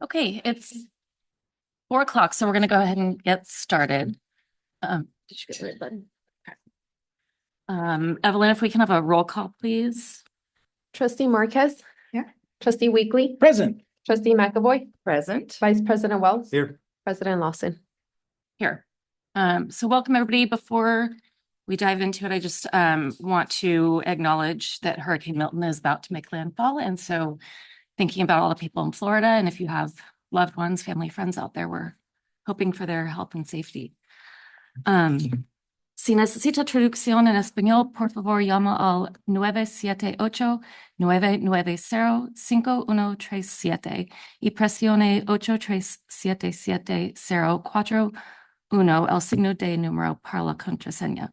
Okay, it's 4 o'clock, so we're going to go ahead and get started. Did you get the right button? Okay. Evelyn, if we can have a roll call, please. Trustee Marquez. Here. Trustee Weekly. Present. Trustee McAvoy. Present. Vice President Wells. Here. President Lawson. Here. So welcome everybody. Before we dive into it, I just want to acknowledge that Hurricane Milton is about to make landfall. And so thinking about all the people in Florida, and if you have loved ones, family, friends out there, we're hoping for their health and safety. Si necesita traducción en español, por favor llama al 978-990-5137 y presione 83770441, el signo de número para la contraseña.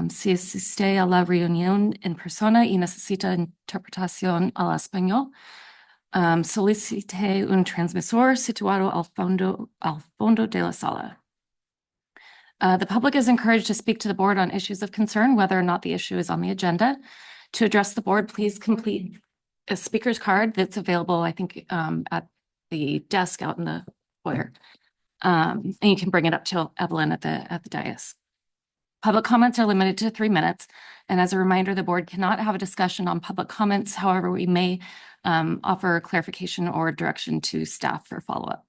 Si asiste a la reunión en persona y necesita interpretación al español, solicite un transmisor situado al fondo de la sala. The public is encouraged to speak to the board on issues of concern, whether or not the issue is on the agenda. To address the board, please complete a speaker's card that's available, I think, at the desk out in the foyer. And you can bring it up to Evelyn at the dais. Public comments are limited to 3 minutes. And as a reminder, the board cannot have a discussion on public comments. However, we may offer clarification or direction to staff for follow-up.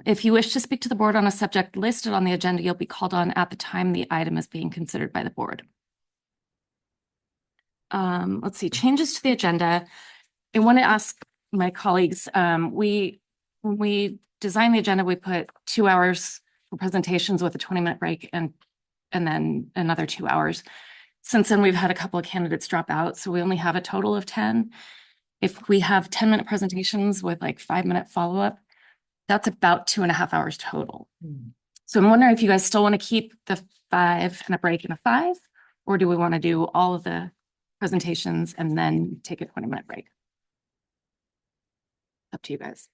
If you wish to speak to the board on a subject listed on the agenda, you'll be called on at the time the item is being considered by the board. Let's see, changes to the agenda. I want to ask my colleagues, when we designed the agenda, we put 2 hours for presentations with a 20-minute break and then another 2 hours. Since then, we've had a couple of candidates drop out, so we only have a total of 10. If we have 10-minute presentations with like 5-minute follow-up, that's about 2.5 hours total. So I'm wondering if you guys still want to keep the 5 and a break and a 5, or do we want to do all of the presentations and then take a 20-minute break? Up to you guys.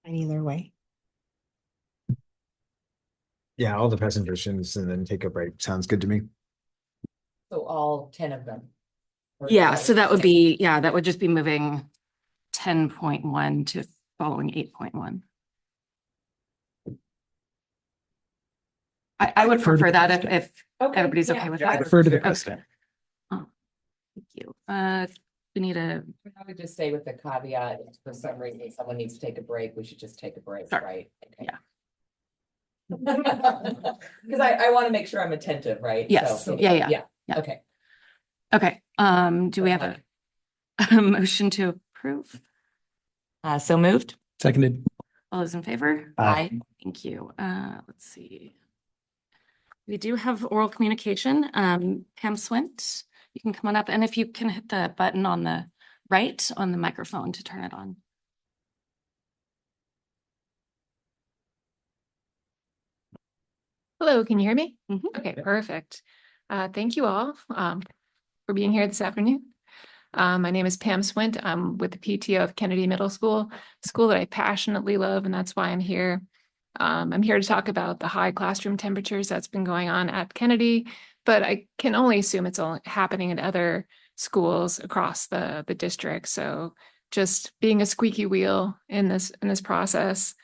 And either way. Yeah, all the presentations and then take a break. Sounds good to me. So all 10 of them? Yeah, so that would be, that would just be moving 10.1 to following 8.1. I would prefer that if everybody's okay with that. I defer to the Okay. president. Oh, thank you. We need a, I would just say with the caveat, if for some reason someone needs to take a break, we should just take a break, Sure. right? Okay. Yeah. Because I want to make sure I'm attentive, right? Yes. So, Yeah. Okay. Okay, do we have a motion to approve? So moved. Seconded. All those in favor? Aye. Thank you. Let's see. We do have oral communication. Pam Swint, you can come on up, and if you can hit the button on the right on the microphone to turn it on. Hello, can you hear me? Mhm. Okay, perfect. Thank you all for being here this afternoon. My name is Pam Swint. I'm with the PTO of Kennedy Middle School, a school that I passionately love, and that's why I'm here. I'm here to talk about the high classroom temperatures that's been going on at Kennedy, but I can only assume it's all happening in other schools across the district. So just being a squeaky wheel in this process.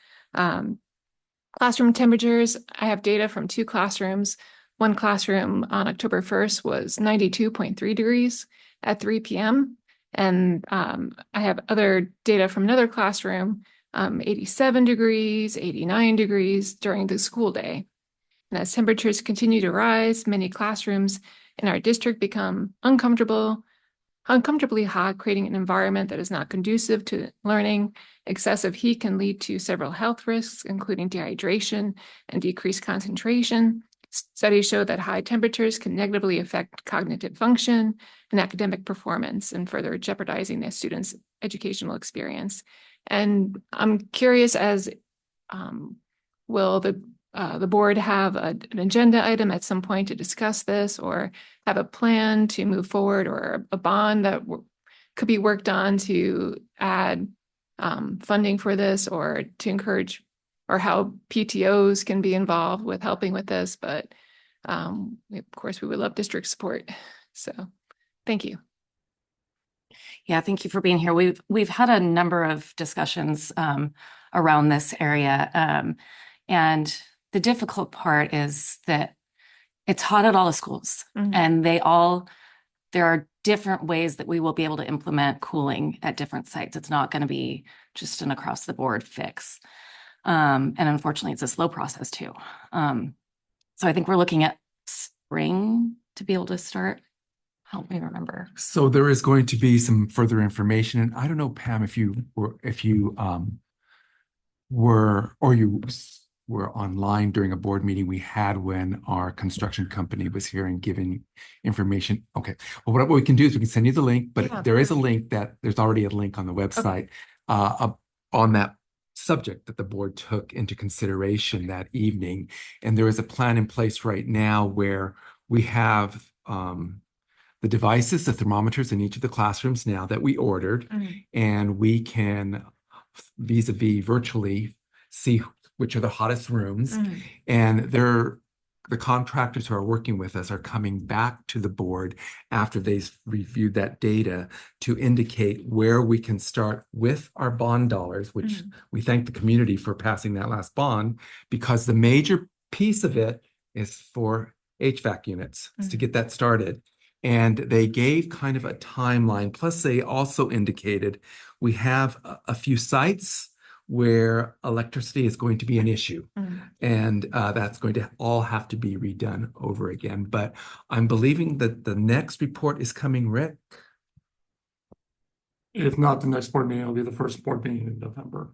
Classroom temperatures, I have data from 2 classrooms. One classroom on October 1st was 92.3 degrees at 3 p.m. And I have other data from another classroom, 87 degrees, 89 degrees during the school day. And as temperatures continue to rise, many classrooms in our district become uncomfortably hot, creating an environment that is not conducive to learning. Excessive heat can lead to several health risks, including dehydration and decreased concentration. Studies show that high temperatures can negatively affect cognitive function and academic performance, and further jeopardizing the students' educational experience. And I'm curious, will the board have an agenda item at some point to discuss this, or have a plan to move forward, or a bond that could be worked on to add funding for this, or to encourage, or how PTOs can be involved with helping with this? But of course, we would love district support So, thank you. Yeah, thank you for being here. We've had a number of discussions around this area. And the difficult part is that it's hot at all the schools Mhm. and there are different ways that we will be able to implement cooling at different sites. It's not going to be just an across the board fix. And unfortunately, it's a slow process too. So I think we're looking at spring to be able to start. Help me remember. So there is going to be some further information, and I don't know, Pam, if you were online during a board meeting we had when our construction company was here and giving information. Okay, well, what we can do is we can send you the link, but Yeah, there is a link there's already a link on the website on that subject that the board took into consideration that evening. And there is a plan in place right now where we have the devices, the thermometers in each of the classrooms now that we ordered, Mhm. and we can vis-a-vis virtually see which are the hottest rooms. Mhm. And the contractors who are working with us are coming back to the board after they've reviewed that data to indicate where we can start with our bond dollars, which Mhm. we thank the community for passing that last bond, because the major piece of it is for HVAC units, is to get that started. And they gave kind of a timeline. Plus, they also indicated we have a few sites where electricity is going to be an issue. Mhm. And that's going to all have to be redone over again. But I'm believing that the next report is coming, Rick. If not the next board meeting, it'll be the first board meeting in November.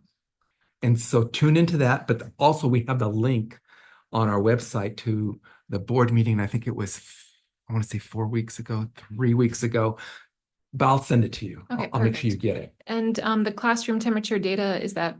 And so tune into that. But also we have the link on our website to the board meeting. I think it was, I want to say 4 weeks ago, 3 weeks ago. But I'll send it to you. Okay, I'll make sure you perfect. get it. And the classroom temperature data, is that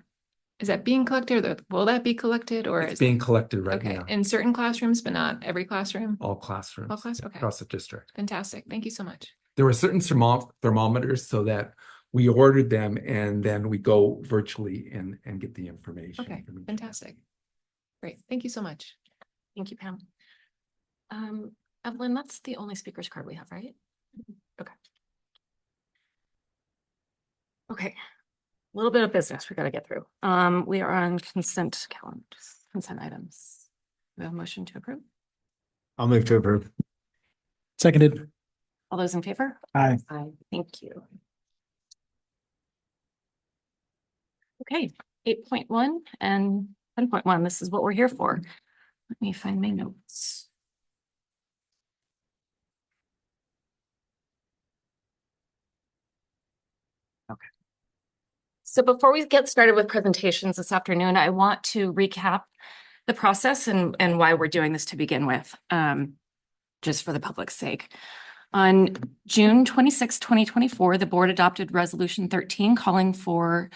being collected, or will that be collected, or It's is being collected right okay now. in certain classrooms, but not every classroom? All classrooms All class? Okay. across the district. Fantastic. Thank you so much. There were certain thermometers so that we ordered them and then we go virtually and get the information. Okay, from each. fantastic. Great. Thank you so much. Thank you, Pam. Evelyn, that's the only speaker's card we have, right? Okay. Okay, a little bit of business we gotta get through. We are on consent calendars, consent items. We have a motion to approve. I'll move to approve. Seconded. All those in favor? Aye. Aye. Thank you. Okay, 8.1 and 10.1, this is what we're here for. Let me find my notes. Okay. So before we get started with presentations this afternoon, I want to recap the process and why we're doing this to begin with, just for the public's sake. On June 26, 2024, the board adopted Resolution 13 calling for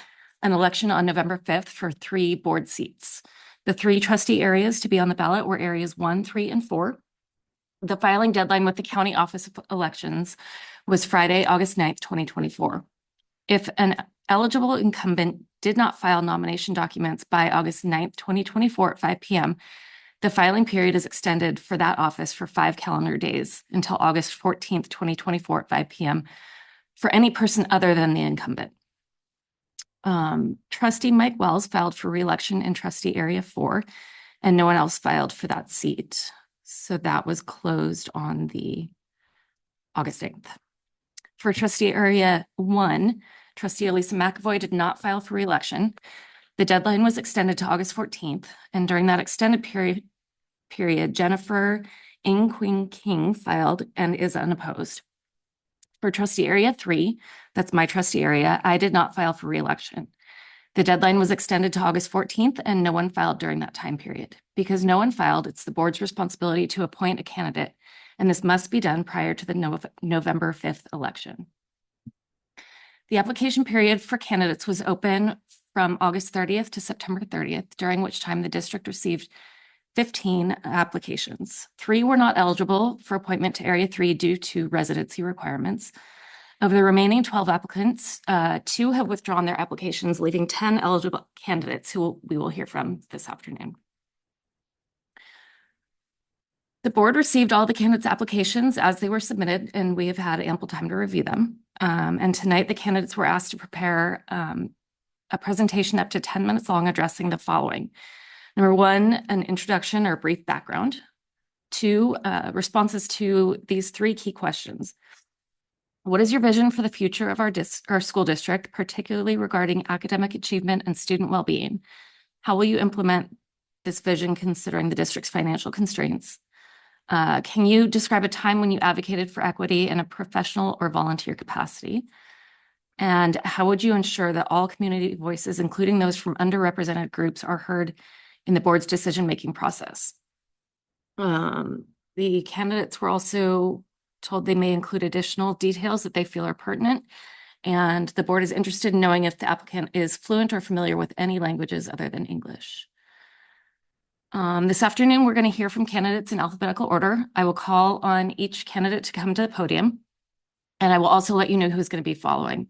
an election on November 5th for 3 board seats. The 3 trustee areas to be on the ballot were areas 1, 3, and 4. The filing deadline with the County Office of Elections was Friday, August 9th, 2024. If an eligible incumbent did not file nomination documents by August 9th, 2024 at 5 p.m., the filing period is extended for that office for 5 calendar days until August 14th, 2024 at 5 p.m. for any person other than the incumbent. Trustee Mike Wells filed for re-election in trustee area 4, and no one else filed for that seat. So that was closed on the August 8th. For trustee area 1, trustee Elisa McAvoy did not file for re-election. The deadline was extended to August 14th, and during that extended period, Jennifer Ng King filed and is unopposed. For trustee area 3, that's my trustee area, I did not file for re-election. The deadline was extended to August 14th, and no one filed during that time period. Because no one filed, it's the board's responsibility to appoint a candidate, and this must be done prior to the November 5th election. The application period for candidates was open from August 30th to September 30th, during which time the district received 15 applications. 3 were not eligible for appointment to Area 3 due to residency requirements. Of the remaining 12 applicants, 2 have withdrawn their applications, leaving 10 eligible candidates who we will hear from this afternoon. The board received all the candidates' applications as they were submitted, and we have had ample time to review them. And tonight, the candidates were asked to prepare a presentation up to 10 minutes long addressing the following. Number one, an introduction or brief background. Two, responses to these three key questions. What is your vision for the future of our school district, particularly regarding academic achievement and student well-being? How will you implement this vision considering the district's financial constraints? Can you describe a time when you advocated for equity in a professional or volunteer capacity? And how would you ensure that all community voices, including those from underrepresented groups, are heard in the board's decision-making process? The candidates were also told they may include additional details that they feel are pertinent. And the board is interested in knowing if the applicant is fluent or familiar with any languages other than English. This afternoon, we're going to hear from candidates in alphabetical order. I will call on each candidate to come to the podium, and I will also let you know who's going to be following.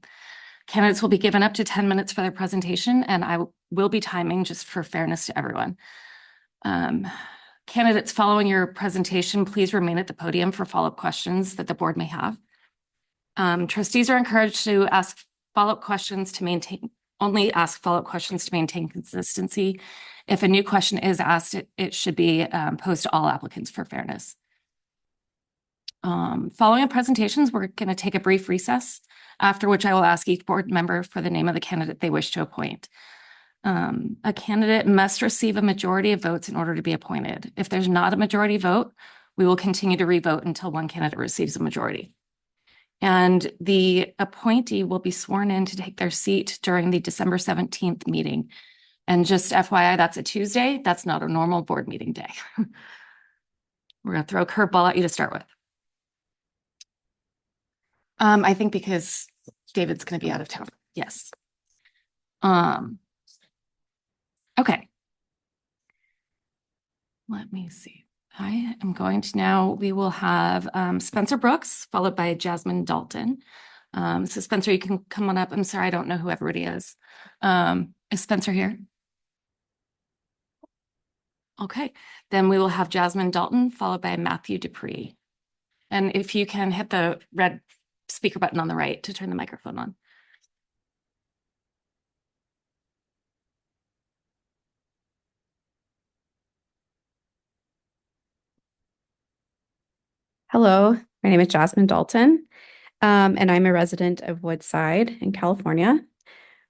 Candidates will be given up to 10 minutes for their presentation, and I will be timing just for fairness to everyone. Candidates following your presentation, please remain at the podium for follow-up questions that the board may have. Trustees are encouraged to ask follow-up questions to maintain consistency. If a new question is asked, it should be posed to all applicants for fairness. Following the presentations, we're going to take a brief recess, after which I will ask each board member for the name of the candidate they wish to appoint. A candidate must receive a majority of votes in order to be appointed. If there's not a majority vote, we will continue to revote until one candidate receives a majority. And the appointee will be sworn in to take their seat during the December 17th meeting. And just FYI, that's a Tuesday. That's not a normal board meeting day. We're going to throw a curveball at you to start with. I think because David's going to be out of town. Yes. Okay. Let me see. I am going to now, we will have Spencer Brooks, followed by Jasmine Dalton. So Spencer, you can come on up. I'm sorry, I don't know who everybody is. Is Spencer here? Okay, then we will have Jasmine Dalton, followed by Matthew Dupree. And if you can hit the red speaker button on the right to turn the microphone on. Hello, my name is Jasmine Dalton, and I'm a resident of Woodside in California.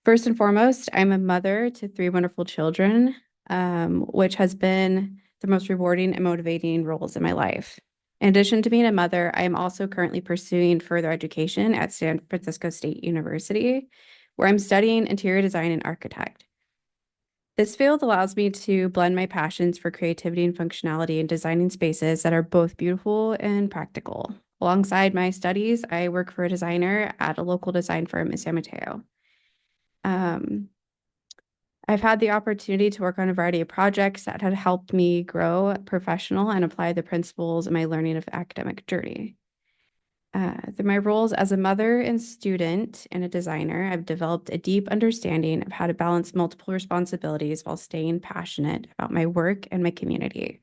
First and foremost, I'm a mother to three wonderful children, which has been the most rewarding and motivating roles in my life. In addition to being a mother, I am also currently pursuing further education at San Francisco State University, where I'm studying interior design and architect. This field allows me to blend my passions for creativity and functionality in designing spaces that are both beautiful and practical. Alongside my studies, I work for a designer at a local design firm in San Mateo. I've had the opportunity to work on a variety of projects that had helped me grow professional and apply the principles in my learning of academic journey. Through my roles as a mother and student and a designer, I've developed a deep understanding of how to balance multiple responsibilities while staying passionate about my work and my community.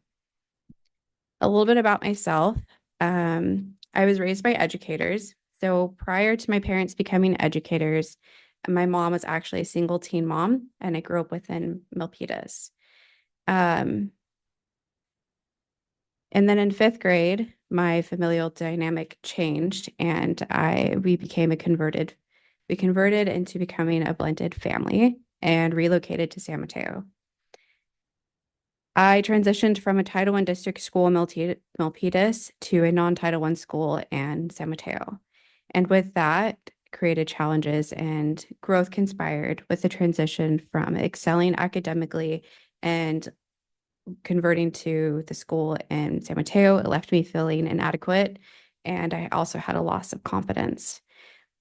A little bit about myself. I was raised by educators. So prior to my parents becoming educators, my mom was actually a single teen mom, and I grew up within Milpitas. And then in fifth grade, my familial dynamic changed, and we converted into becoming a blended family and relocated to San Mateo. I transitioned from a Title I district school in Milpitas to a non-Title I school in San Mateo. And with that, created challenges and growth conspired with the transition from excelling academically and converting to the school in San Mateo. It left me feeling inadequate, and I also had a loss of confidence.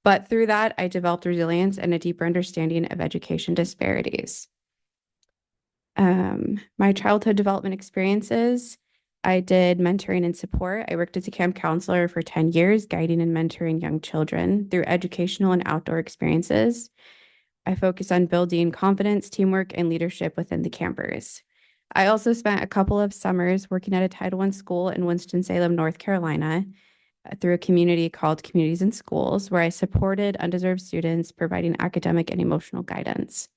But through that, I developed resilience and a deeper understanding of education disparities. My childhood development experiences, I did mentoring and support. I worked as a camp counselor for 10 years, guiding and mentoring young children through educational and outdoor experiences. I focus on building confidence, teamwork, and leadership within the campers. I also spent a couple of summers working at a Title I school in Winston-Salem, North Carolina, through a community called Communities in Schools, where I supported undeserved students, providing academic and emotional guidance.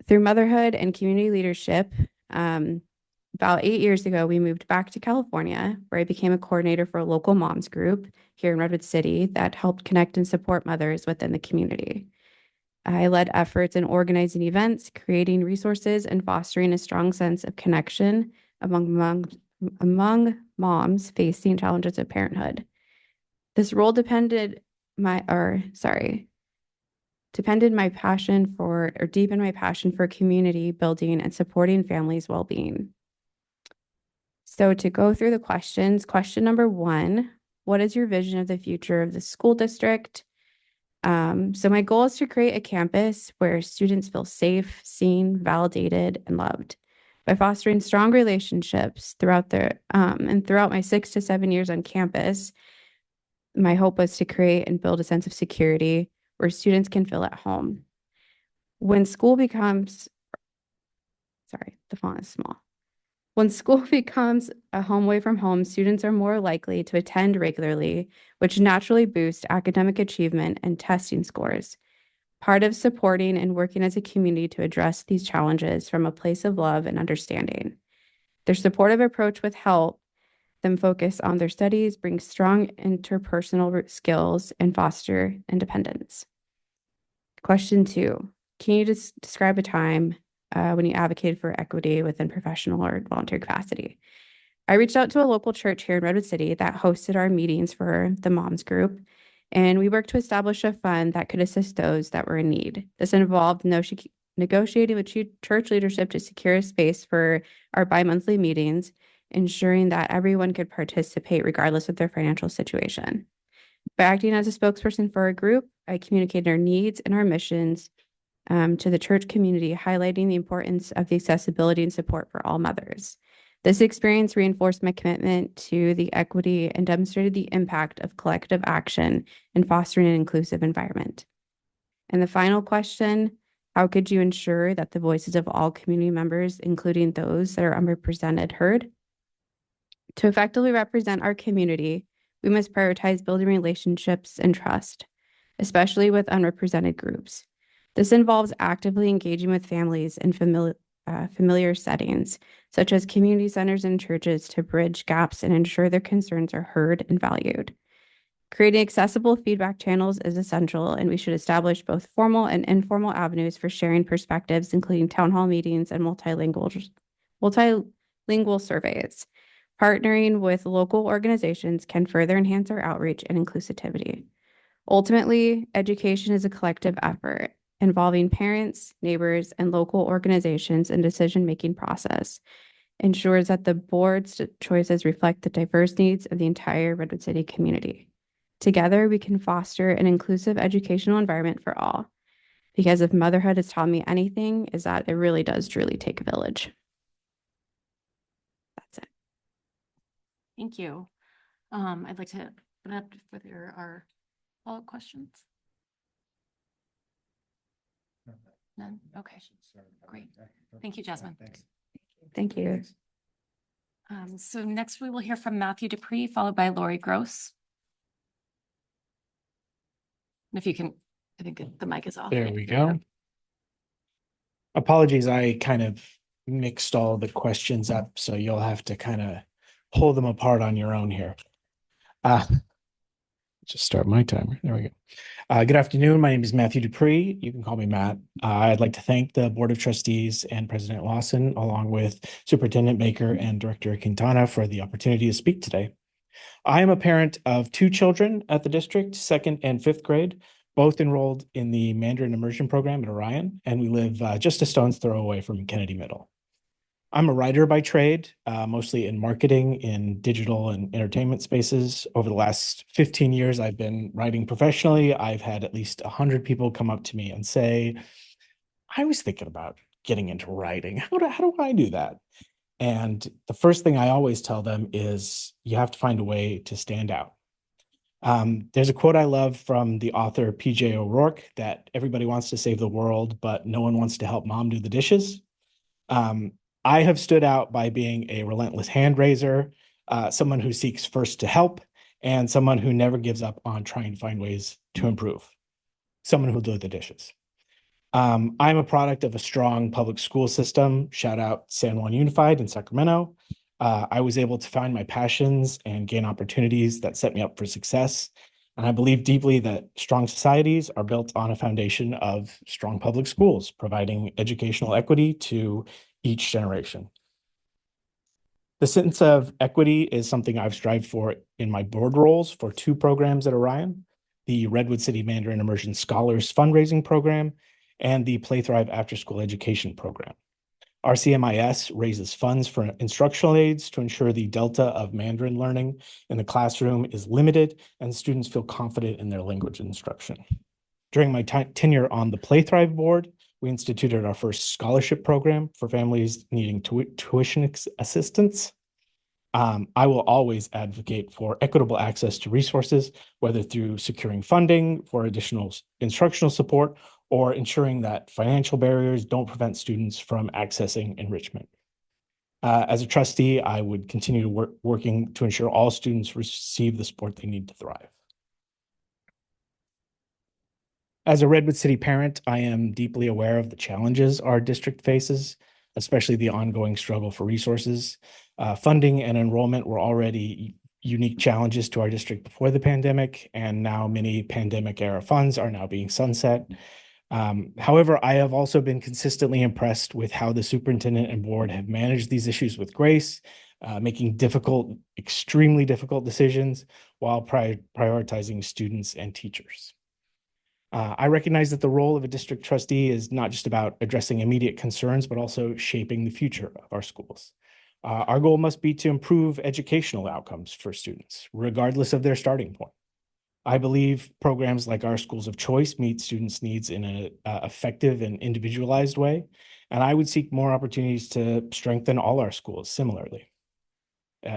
Through motherhood and community leadership, about 8 years ago, we moved back to California, where I became a coordinator for a local moms group here in Redwood City that helped connect and support mothers within the community. I led efforts in organizing events, creating resources, and fostering a strong sense of connection among moms facing challenges of parenthood. This role deepened my passion for community building and supporting families' well-being. So to go through the questions, question number 1, what is your vision of the future of the school district? So my goal is to create a campus where students feel safe, seen, validated, and loved. By fostering strong relationships throughout my 6 to 7 years on campus, my hope was to create and build a sense of security where students can feel at home. When school becomes, the font is small. When school becomes a home away from home, students are more likely to attend regularly, which naturally boosts academic achievement and testing scores. Part of supporting and working as a community to address these challenges from a place of love and understanding. Their supportive approach with help them focus on their studies, bring strong interpersonal skills, and foster independence. Question 2, can you just describe a time when you advocated for equity within professional or volunteer capacity? I reached out to a local church here in Redwood City that hosted our meetings for the moms group, and we worked to establish a fund that could assist those that were in need. This involved negotiating with church leadership to secure a space for our bi-monthly meetings, ensuring that everyone could participate regardless of their financial situation. By acting as a spokesperson for our group, I communicated our needs and our missions to the church community, highlighting the importance of the accessibility and support for all mothers. This experience reinforced my commitment to the equity and demonstrated the impact of collective action in fostering an inclusive environment. And the final question, how could you ensure that the voices of all community members, including those that are underrepresented, heard? To effectively represent our community, we must prioritize building relationships and trust, especially with unrepresented groups. This involves actively engaging with families in familiar settings, such as community centers and churches, to bridge gaps and ensure their concerns are heard and valued. Creating accessible feedback channels is essential, and we should establish both formal and informal avenues for sharing perspectives, including town hall meetings and multilingual surveys. Partnering with local organizations can further enhance our outreach and inclusivity. Ultimately, education is a collective effort involving parents, neighbors, and local organizations in decision-making process, ensures that the board's choices reflect the diverse needs of the entire Redwood City community. Together, we can foster an inclusive educational environment for all. Because if motherhood has taught me anything, is that it really does truly take a village. That's it. Thank you. I'd like to open up if there are follow-up questions. None? Okay, great. Thank you, Jasmine. Thank you. So next we will hear from Matthew Dupree, followed by Lori Gross. And if you can, I think the mic is off. There we go. Apologies, I kind of mixed all the questions up, so you'll have to kind of pull them apart on your own here. Just start my timer. There we go. Good afternoon. My name is Matthew Dupree. You can call me Matt. I'd like to thank the Board of Trustees and President Lawson, along with Superintendent Baker and Director Quintana, for the opportunity to speak today. I am a parent of 2 children at the district, 2nd and 5th grade, both enrolled in the Mandarin Immersion Program at Orion, and we live just a stone's throw away from Kennedy Middle. I'm a writer by trade, mostly in marketing, in digital and entertainment spaces. Over the last 15 years, I've been writing professionally. I've had at least 100 people come up to me and say, I was thinking about getting into writing. How do I do that? And the first thing I always tell them is you have to find a way to stand out. There's a quote I love from the author P.J. O'Rourke that everybody wants to save the world, but no one wants to help mom do the dishes. I have stood out by being a relentless hand raiser, someone who seeks first to help, and someone who never gives up on trying to find ways to improve, someone who'll do the dishes. I'm a product of a strong public school system. Shout out San Juan Unified in Sacramento. I was able to find my passions and gain opportunities that set me up for success. And I believe deeply that strong societies are built on a foundation of strong public schools, providing educational equity to each generation. The sense of equity is something I've strived for in my board roles for 2 programs at Orion, the Redwood City Mandarin Immersion Scholars Fundraising Program and the Play Thrive After School Education Program. RCMIS raises funds for instructional aids to ensure the delta of Mandarin learning in the classroom is limited and students feel confident in their language instruction. During my tenure on the Play Thrive board, we instituted our first scholarship program for families needing tuition assistance. I will always advocate for equitable access to resources, whether through securing funding for additional instructional support or ensuring that financial barriers don't prevent students from accessing enrichment. As a trustee, I would continue to working to ensure all students receive the support they need to thrive. As a Redwood City parent, I am deeply aware of the challenges our district faces, especially the ongoing struggle for resources. Funding and enrollment were already unique challenges to our district before the pandemic, and now many pandemic era funds are now being sunset. However, I have also been consistently impressed with how the superintendent and board have managed these issues with grace, making extremely difficult decisions while prioritizing students and teachers. I recognize that the role of a district trustee is not just about addressing immediate concerns, but also shaping the future of our schools. Our goal must be to improve educational outcomes for students, regardless of their starting point. I believe programs like our schools of choice meet students' needs in an effective and individualized way, and I would seek more opportunities to strengthen all our schools similarly.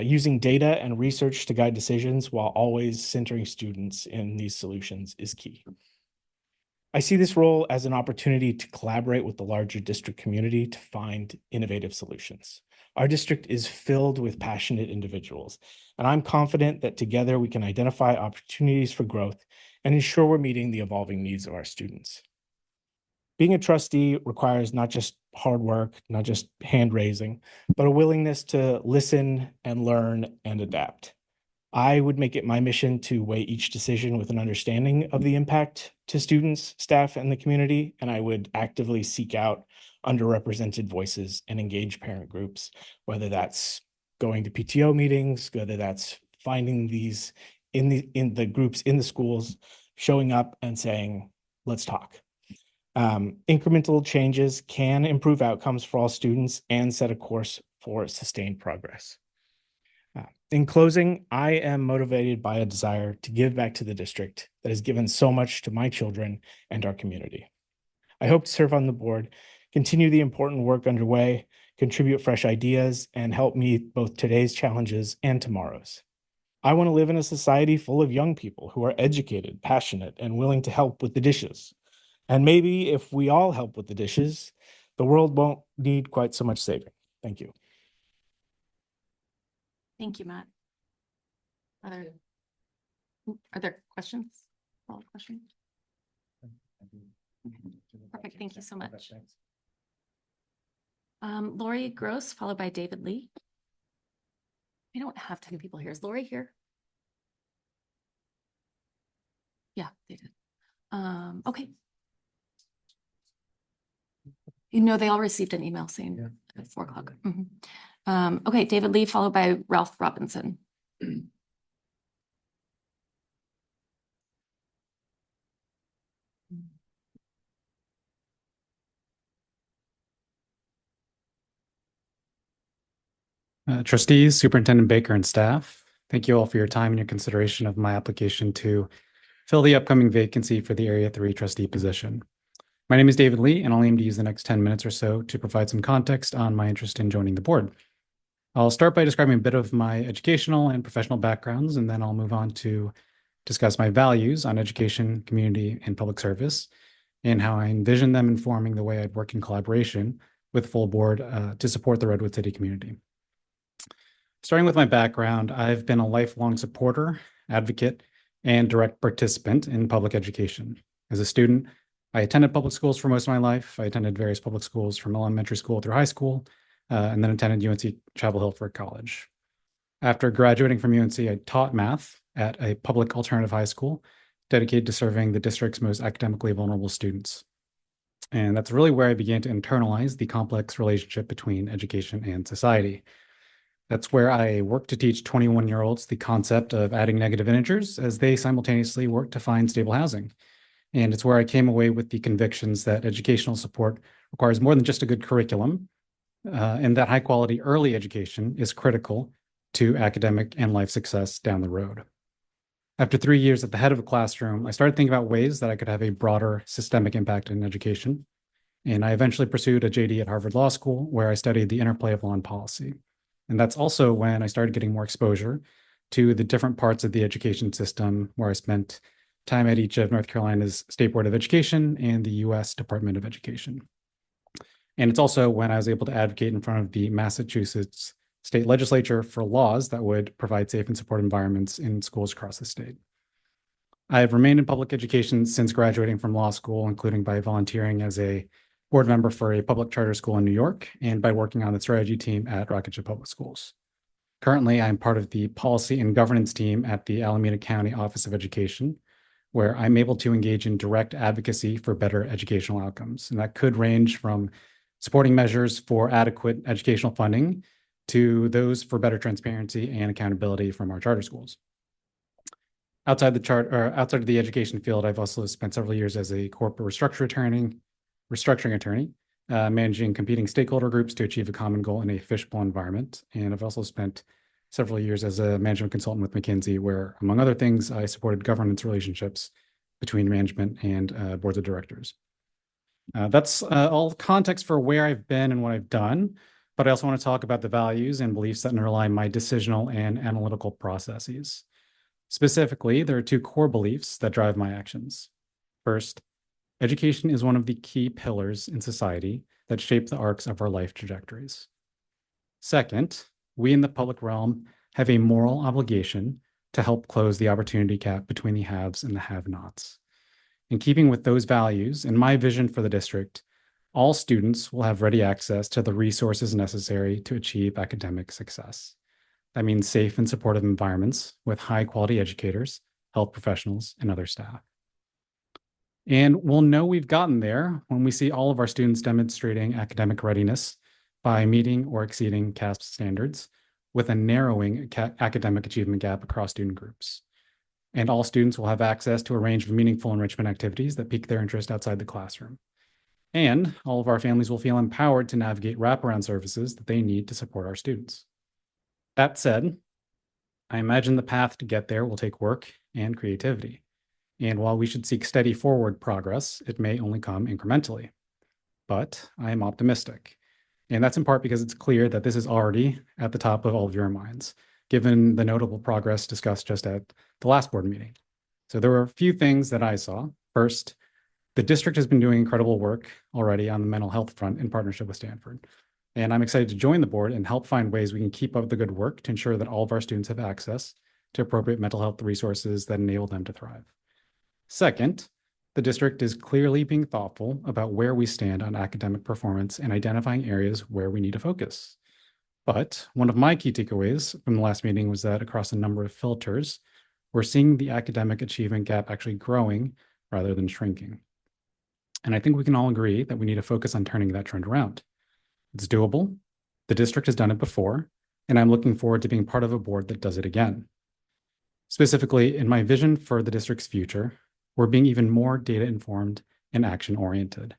Using data and research to guide decisions while always centering students in these solutions is key. I see this role as an opportunity to collaborate with the larger district community to find innovative solutions. Our district is filled with passionate individuals, and I'm confident that together we can identify opportunities for growth and ensure we're meeting the evolving needs of our students. Being a trustee requires not just hard work, not just hand raising, but a willingness to listen and learn and adapt. I would make it my mission to weigh each decision with an understanding of the impact to students, staff, and the community, and I would actively seek out underrepresented voices and engage parent groups, whether that's going to PTO meetings, whether that's finding these in the groups in the schools, showing up and saying, let's talk. Incremental changes can improve outcomes for all students and set a course for sustained progress. In closing, I am motivated by a desire to give back to the district that has given so much to my children and our community. I hope to serve on the board, continue the important work underway, contribute fresh ideas, and help meet both today's challenges and tomorrow's. I want to live in a society full of young people who are educated, passionate, and willing to help with the dishes. And maybe if we all help with the dishes, the world won't need quite so much saving. Thank you. Thank you, Matt. Are there questions? Follow-up questions? Perfect. Thank you so much. Lori Gross, followed by David Lee. We don't have 10 people here. Is Lori here? Yeah, they did. Okay. You know, they all received an email saying at 4 o'clock. Okay, David Lee, followed by Ralph Robinson. Trustees, Superintendent Baker, and staff, thank you all for your time and your consideration of my application to fill the upcoming vacancy for the Area 3 trustee position. My name is David Lee, and I'll aim to use the next 10 minutes or so to provide some context on my interest in joining the board. I'll start by describing a bit of my educational and professional backgrounds, and then I'll move on to discuss my values on education, community, and public service, and how I envision them informing the way I'd work in collaboration with full board to support the Redwood City community. Starting with my background, I've been a lifelong supporter, advocate, and direct participant in public education. As a student, I attended public schools for most of my life. I attended various public schools from elementary school through high school, and then attended UNC Chapel Hill for college. After graduating from UNC, I taught math at a public alternative high school dedicated to serving the district's most academically vulnerable students. And that's really where I began to internalize the complex relationship between education and society. That's where I worked to teach 21-year-olds the concept of adding negative integers as they simultaneously work to find stable housing. And it's where I came away with the convictions that educational support requires more than just a good curriculum, and that high-quality early education is critical to academic and life success down the road. After 3 years at the head of a classroom, I started thinking about ways that I could have a broader systemic impact in education. And I eventually pursued a JD at Harvard Law School, where I studied the interplay of law and policy. And that's also when I started getting more exposure to the different parts of the education system, where I spent time at each of North Carolina's State Board of Education and the US Department of Education. And it's also when I was able to advocate in front of the Massachusetts state legislature for laws that would provide safe and supportive environments in schools across the state. I have remained in public education since graduating from law school, including by volunteering as a board member for a public charter school in New York and by working on the strategy team at Rocketship Public Schools. Currently, I'm part of the policy and governance team at the Alameda County Office of Education, where I'm able to engage in direct advocacy for better educational outcomes. And that could range from supporting measures for adequate educational funding to those for better transparency and accountability from our charter schools. Outside of the education field, I've also spent several years as a corporate restructuring attorney, managing competing stakeholder groups to achieve a common goal in a fishbowl environment. And I've also spent several years as a management consultant with McKinsey, where, among other things, I supported governance relationships between management and boards of directors. That's all context for where I've been and what I've done, but I also want to talk about the values and beliefs that underlie my decisional and analytical processes. Specifically, there are two core beliefs that drive my actions. First, education is one of the key pillars in society that shape the arcs of our life trajectories. Second, we in the public realm have a moral obligation to help close the opportunity gap between the haves and the have-nots. In keeping with those values and my vision for the district, all students will have ready access to the resources necessary to achieve academic success. That means safe and supportive environments with high-quality educators, health professionals, and other staff. And we'll know we've gotten there when we see all of our students demonstrating academic readiness by meeting or exceeding CASP standards with a narrowing academic achievement gap across student groups. And all students will have access to a range of meaningful enrichment activities that pique their interest outside the classroom. And all of our families will feel empowered to navigate wraparound services that they need to support our students. That said, I imagine the path to get there will take work and creativity. And while we should seek steady forward progress, it may only come incrementally. But I am optimistic. And that's in part because it's clear that this is already at the top of all of your minds, given the notable progress discussed just at the last board meeting. So there were a few things that I saw. First, the district has been doing incredible work already on the mental health front in partnership with Stanford. And I'm excited to join the board and help find ways we can keep up the good work to ensure that all of our students have access to appropriate mental health resources that enable them to thrive. Second, the district is clearly being thoughtful about where we stand on academic performance and identifying areas where we need to focus. But one of my key takeaways from the last meeting was that across a number of filters, we're seeing the academic achievement gap actually growing rather than shrinking. And I think we can all agree that we need to focus on turning that trend around. It's doable. The district has done it before, and I'm looking forward to being part of a board that does it again. Specifically, in my vision for the district's future, we're being even more data-informed and action-oriented.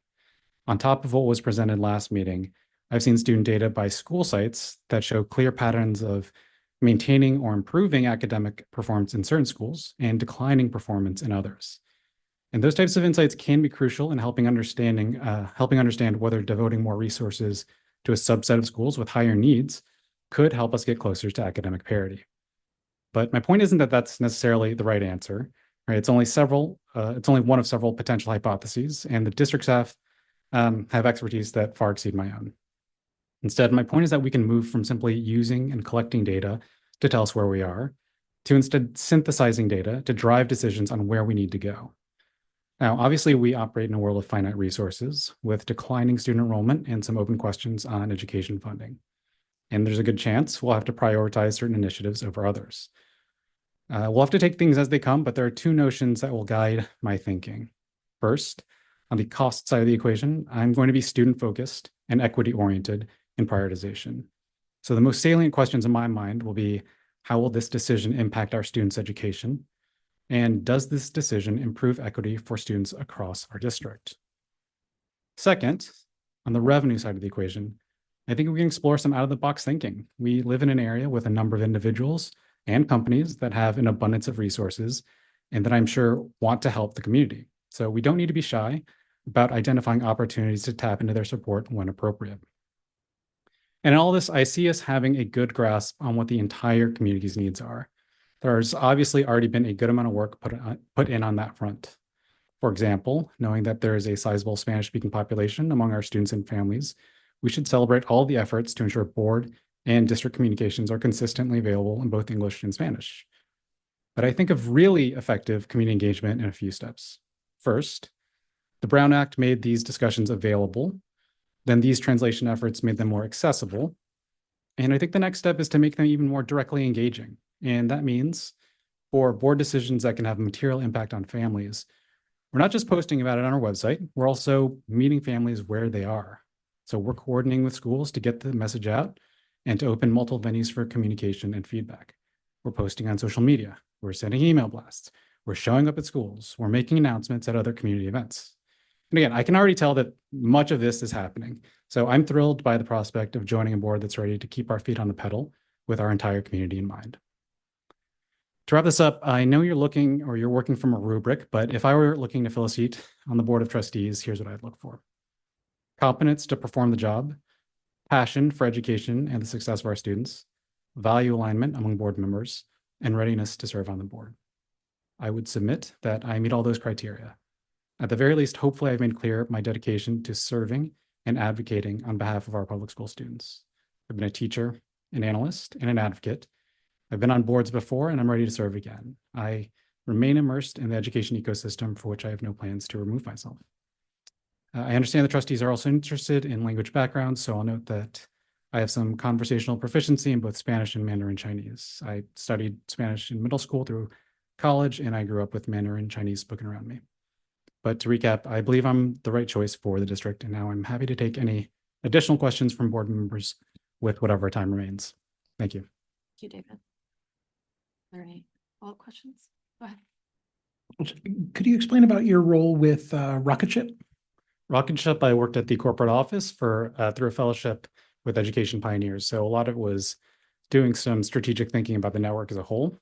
On top of what was presented last meeting, I've seen student data by school sites that show clear patterns of maintaining or improving academic performance in certain schools and declining performance in others. And those types of insights can be crucial in helping understand whether devoting more resources to a subset of schools with higher needs could help us get closer to academic parity. But my point isn't that that's necessarily the right answer. Right? It's only one of several potential hypotheses, and the district staff have expertise that far exceed my own. Instead, my point is that we can move from simply using and collecting data to tell us where we are, to instead synthesizing data to drive decisions on where we need to go. Now, obviously, we operate in a world of finite resources with declining student enrollment and some open questions on education funding. And there's a good chance we'll have to prioritize certain initiatives over others. We'll have to take things as they come, but there are two notions that will guide my thinking. First, on the cost side of the equation, I'm going to be student-focused and equity-oriented in prioritization. So the most salient questions in my mind will be, how will this decision impact our students' education? And does this decision improve equity for students across our district? Second, on the revenue side of the equation, I think we can explore some out-of-the-box thinking. We live in an area with a number of individuals and companies that have an abundance of resources and that I'm sure want to help the community. So we don't need to be shy about identifying opportunities to tap into their support when appropriate. And in all this, I see us having a good grasp on what the entire community's needs are. There's obviously already been a good amount of work put in on that front. For example, knowing that there is a sizable Spanish-speaking population among our students and families, we should celebrate all the efforts to ensure board and district communications are consistently available in both English and Spanish. But I think of really effective community engagement in a few steps. First, the Brown Act made these discussions available. Then these translation efforts made them more accessible. And I think the next step is to make them even more directly engaging. And that means for board decisions that can have a material impact on families, we're not just posting about it on our website, we're also meeting families where they are. So we're coordinating with schools to get the message out and to open multiple venues for communication and feedback. We're posting on social media, we're sending email blasts, we're showing up at schools, we're making announcements at other community events. And again, I can already tell that much of this is happening. So I'm thrilled by the prospect of joining a board that's ready to keep our feet on the pedal with our entire community in mind. To wrap this up, I know you're working from a rubric, but if I were looking to fill a seat on the Board of Trustees, here's what I'd look for. Competence to perform the job, passion for education and the success of our students, value alignment among board members, and readiness to serve on the board. I would submit that I meet all those criteria. At the very least, hopefully I've made clear my dedication to serving and advocating on behalf of our public school students. I've been a teacher, an analyst, and an advocate. I've been on boards before and I'm ready to serve again. I remain immersed in the education ecosystem for which I have no plans to remove myself. I understand the trustees are also interested in language backgrounds, so I'll note that I have some conversational proficiency in both Spanish and Mandarin Chinese. I studied Spanish in middle school through college, and I grew up with Mandarin Chinese spoken around me. But to recap, I believe I'm the right choice for the district, and now I'm happy to take any additional questions from board members with whatever time remains. Thank you. Thank you, David. Are there any follow-up questions? Go ahead. Could you explain about your role with Rocket Ship? Rocket Ship, I worked at the corporate office for through a fellowship with Education Pioneers. So a lot of it was doing some strategic thinking about the network as a whole.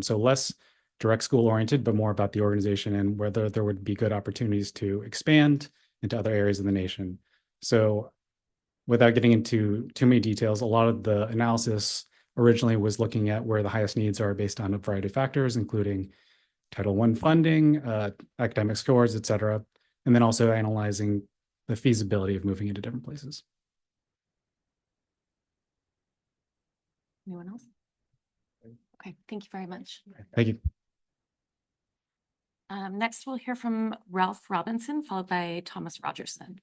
So less direct school oriented, but more about the organization and whether there would be good opportunities to expand into other areas of the nation. So without getting into too many details, a lot of the analysis originally was looking at where the highest needs are based on a variety of factors, including Title I funding, academic scores, et cetera, and then also analyzing the feasibility of moving into different places. Anyone else? Okay, thank you very much. Thank you. Next, we'll hear from Ralph Robinson, followed by Thomas Rogerson.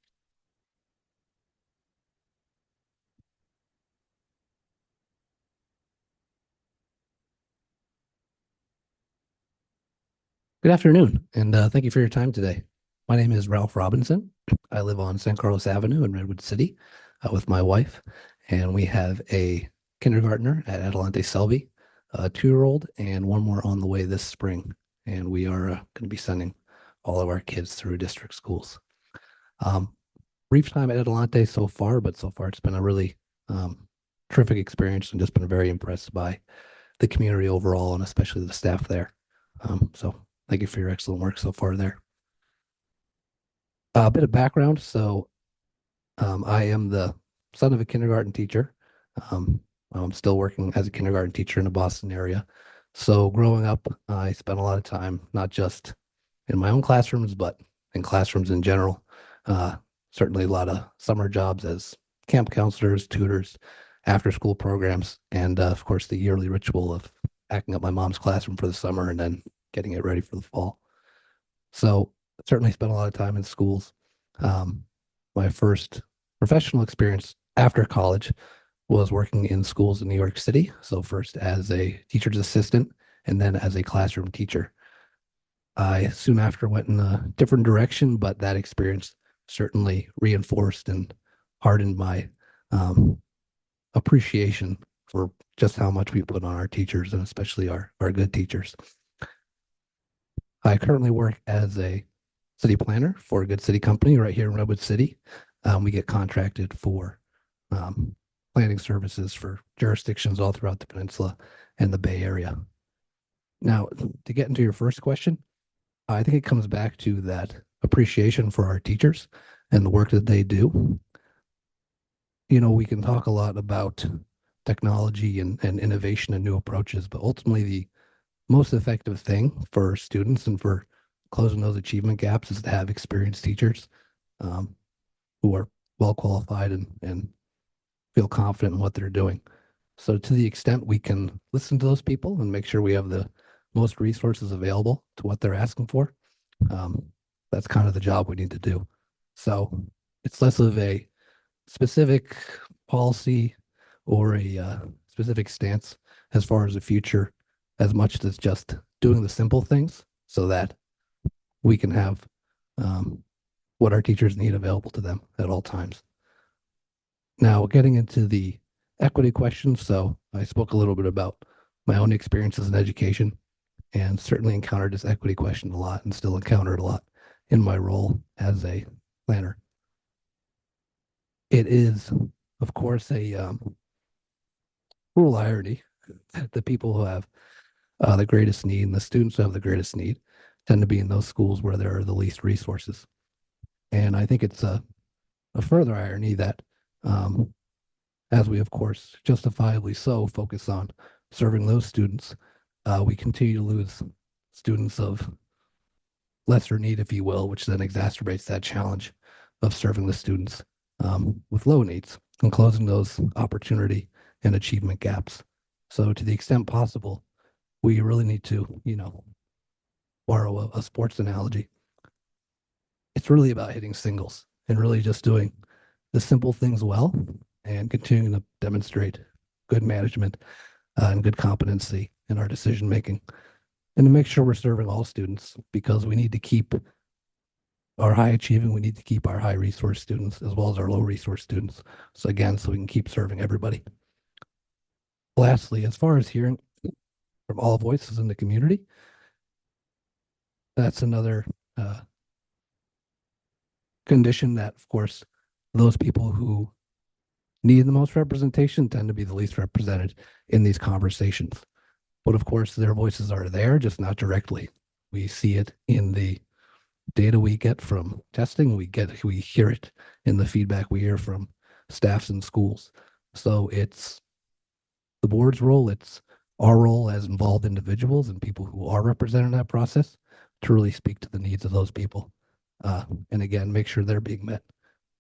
Good afternoon, and thank you for your time today. My name is Ralph Robinson. I live on San Carlos Avenue in Redwood City with my wife, and we have a kindergartner at Adelante Selby, a 2-year-old, and one more on the way this spring. And we are going to be sending all of our kids through district schools. Brief time at Adelante so far, but so far it's been a really terrific experience and just been very impressed by the community overall and especially the staff there. So thank you for your excellent work so far there. A bit of background. So I am the son of a kindergarten teacher. I'm still working as a kindergarten teacher in the Boston area. So growing up, I spent a lot of time, not just in my own classrooms, but in classrooms in general. Certainly a lot of summer jobs as camp counselors, tutors, after school programs, and of course the yearly ritual of packing up my mom's classroom for the summer and then getting it ready for the fall. So certainly spent a lot of time in schools. My first professional experience after college was working in schools in New York City. So first as a teacher's assistant and then as a classroom teacher. I soon after went in a different direction, but that experience certainly reinforced and hardened my appreciation for just how much we put on our teachers and especially our good teachers. I currently work as a city planner for a good city company right here in Redwood City. We get contracted for planning services for jurisdictions all throughout the peninsula and the Bay Area. Now, to get into your first question, I think it comes back to that appreciation for our teachers and the work that they do. You know, we can talk a lot about technology and innovation and new approaches, but ultimately the most effective thing for students and for closing those achievement gaps is to have experienced teachers who are well qualified and feel confident in what they're doing. So to the extent we can listen to those people and make sure we have the most resources available to what they're asking for, that's kind of the job we need to do. So it's less of a specific policy or a specific stance as far as the future, as much as just doing the simple things so that we can have what our teachers need available to them at all times. Now, getting into the equity question. So I spoke a little bit about my own experiences in education and certainly encountered this equity question a lot and still encounter it a lot in my role as a planner. It is, of course, a cruel irony that the people who have the greatest need and the students who have the greatest need tend to be in those schools where there are the least resources. And I think it's a further irony that as we, of course, justifiably so focus on serving those students, we continue to lose students of lesser need, if you will, which then exacerbates that challenge of serving the students with low needs and closing those opportunity and achievement gaps. So to the extent possible, we really need to, you know, borrow a sports analogy. It's really about hitting singles and really just doing the simple things well and continuing to demonstrate good management and good competency in our decision making, and to make sure we're serving all students, because we need to keep our high achieving, we need to keep our high resource students as well as our low resource students. So again, so we can keep serving everybody. Lastly, as far as hearing from all voices in the community, that's another condition that, of course, those people who need the most representation tend to be the least represented in these conversations. But of course, their voices are there, just not directly. We see it in the data we get from testing. We hear it in the feedback we hear from staffs in schools. So it's the board's role, it's our role as involved individuals and people who are represented in that process to really speak to the needs of those people. And again, make sure they're being met,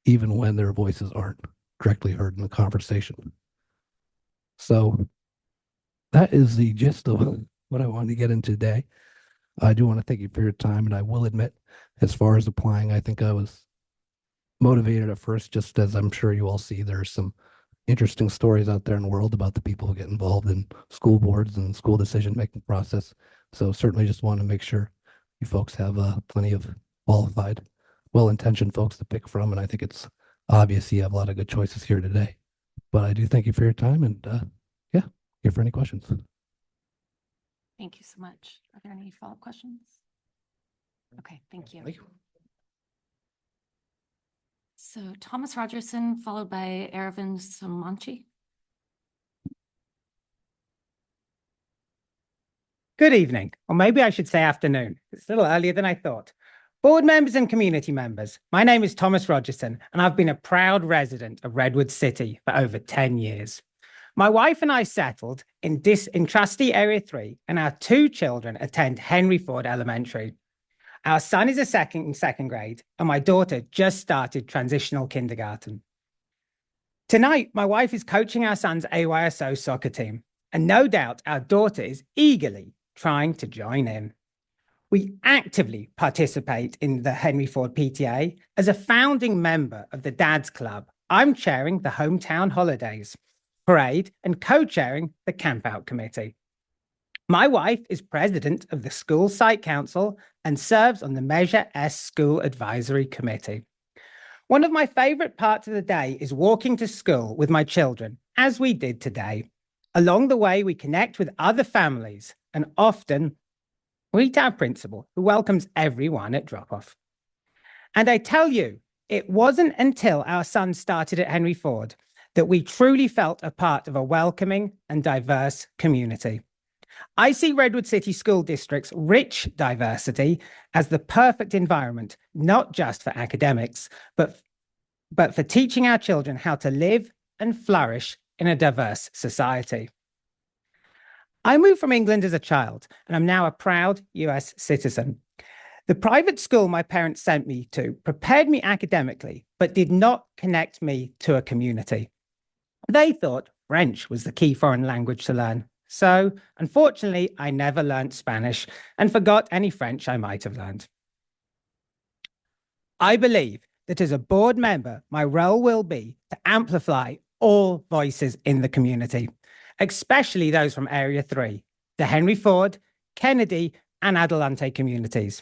even when their voices aren't directly heard in the conversation. So that is the gist of what I wanted to get into today. I do want to thank you for your time, and I will admit, as far as applying, I think I was motivated at first, just as I'm sure you all see, there's some interesting stories out there in the world about the people who get involved in school boards and school decision-making process. So certainly just want to make sure you folks have plenty of qualified, well-intentioned folks to pick from, and I think it's obvious you have a lot of good choices here today. But I do thank you for your time, and yeah, here for any questions. Thank you so much. Are there any follow-up questions? Okay, thank you. Thank you. So Thomas Rogerson, followed by Aravind Somanchi. Good evening, or maybe I should say afternoon. It's a little earlier than I thought. Board members and community members, my name is Thomas Rogerson, and I've been a proud resident of Redwood City for over 10 years. My wife and I settled in Trustee Area 3, and our 2 children attend Henry Ford Elementary. Our son is in second grade, and my daughter just started transitional kindergarten. Tonight, my wife is coaching our son's AYSO soccer team, and no doubt our daughter is eagerly trying to join in. We actively participate in the Henry Ford PTA. As a founding member of the Dads Club, I'm chairing the Hometown Holidays Parade and co-chairing the Camp Out Committee. My wife is president of the School Site Council and serves on the Measure S School Advisory Committee. One of my favorite parts of the day is walking to school with my children, as we did today. Along the way, we connect with other families and often meet our principal, who welcomes everyone at drop-off. And I tell you, it wasn't until our son started at Henry Ford that we truly felt a part of a welcoming and diverse community. I see Redwood City School District's rich diversity as the perfect environment, not just for academics, but for teaching our children how to live and flourish in a diverse society. I moved from England as a child, and I'm now a proud US citizen. The private school my parents sent me to prepared me academically, but did not connect me to a community. They thought French was the key foreign language to learn. So, unfortunately, I never learned Spanish and forgot any French I might have learned. I believe that as a board member, my role will be to amplify all voices in the community, especially those from Area 3, the Henry Ford, Kennedy, and Adelante communities,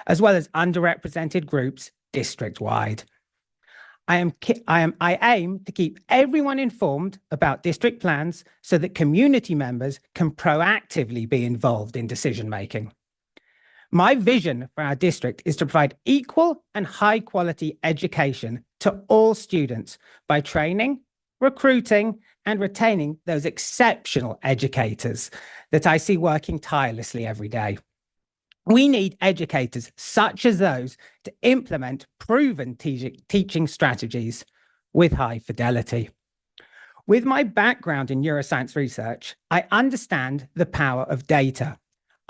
as well as underrepresented groups district-wide. I aim to keep everyone informed about district plans so that community members can proactively be involved in decision-making. My vision for our district is to provide equal and high-quality education to all students by training, recruiting, and retaining those exceptional educators that I see working tirelessly every day. We need educators such as those to implement proven teaching strategies with high fidelity. With my background in neuroscience research, I understand the power of data.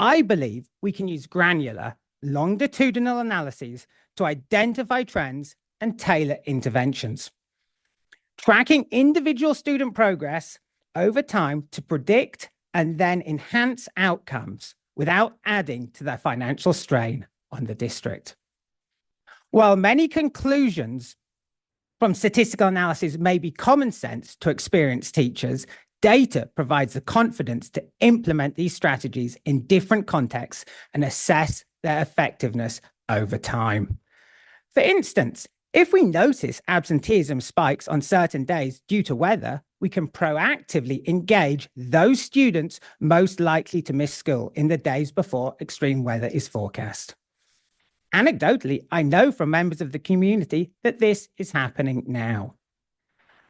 I believe we can use granular, longitudinal analyses to identify trends and tailor interventions. Tracking individual student progress over time to predict and then enhance outcomes without adding to the financial strain on the district. While many conclusions from statistical analysis may be common sense to experienced teachers, data provides the confidence to implement these strategies in different contexts and assess their effectiveness over time. For instance, if we notice absenteeism spikes on certain days due to weather, we can proactively engage those students most likely to miss school in the days before extreme weather is forecast. Anecdotally, I know from members of the community that this is happening now.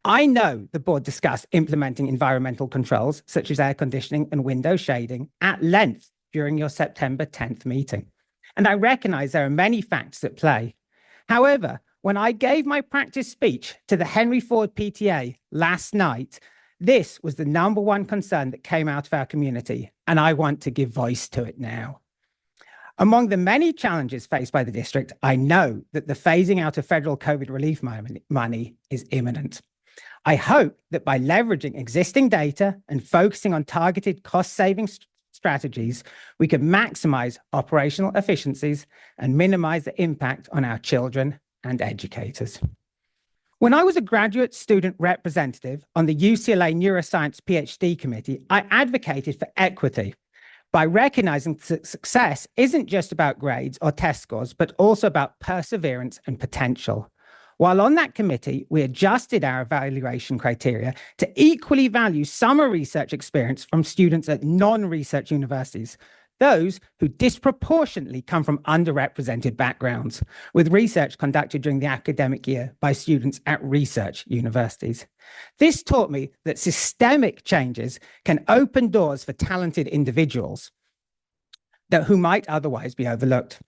I know the board discussed implementing environmental controls such as air conditioning and window shading at length during your September 10th meeting. And I recognize there are many factors at play. However, when I gave my practice speech to the Henry Ford PTA last night, this was the number one concern that came out of our community, and I want to give voice to it now. Among the many challenges faced by the district, I know that the phasing out of federal COVID relief money is imminent. I hope that by leveraging existing data and focusing on targeted cost-saving strategies, we can maximize operational efficiencies and minimize the impact on our children and educators. When I was a graduate student representative on the UCLA Neuroscience PhD committee, I advocated for equity by recognizing that success isn't just about grades or test scores, but also about perseverance and potential. While on that committee, we adjusted our evaluation criteria to equally value summer research experience from students at non-research universities, those who disproportionately come from underrepresented backgrounds, with research conducted during the academic year by students at research universities. This taught me that systemic changes can open doors for talented individuals who might otherwise be overlooked.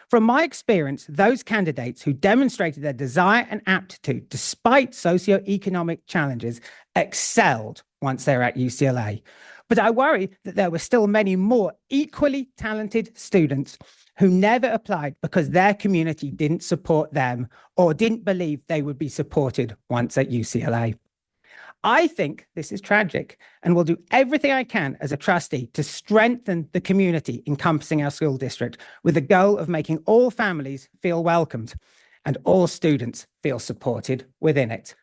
From my experience, those candidates who demonstrated their desire and aptitude despite socioeconomic challenges excelled once they were at UCLA. But I worry that there were still many more equally talented students who never applied because their community didn't support them or didn't believe they would be supported once at UCLA. I think this is tragic and will do everything I can as a trustee to strengthen the community encompassing our school district with the goal of making all families feel welcomed and all students feel supported within it.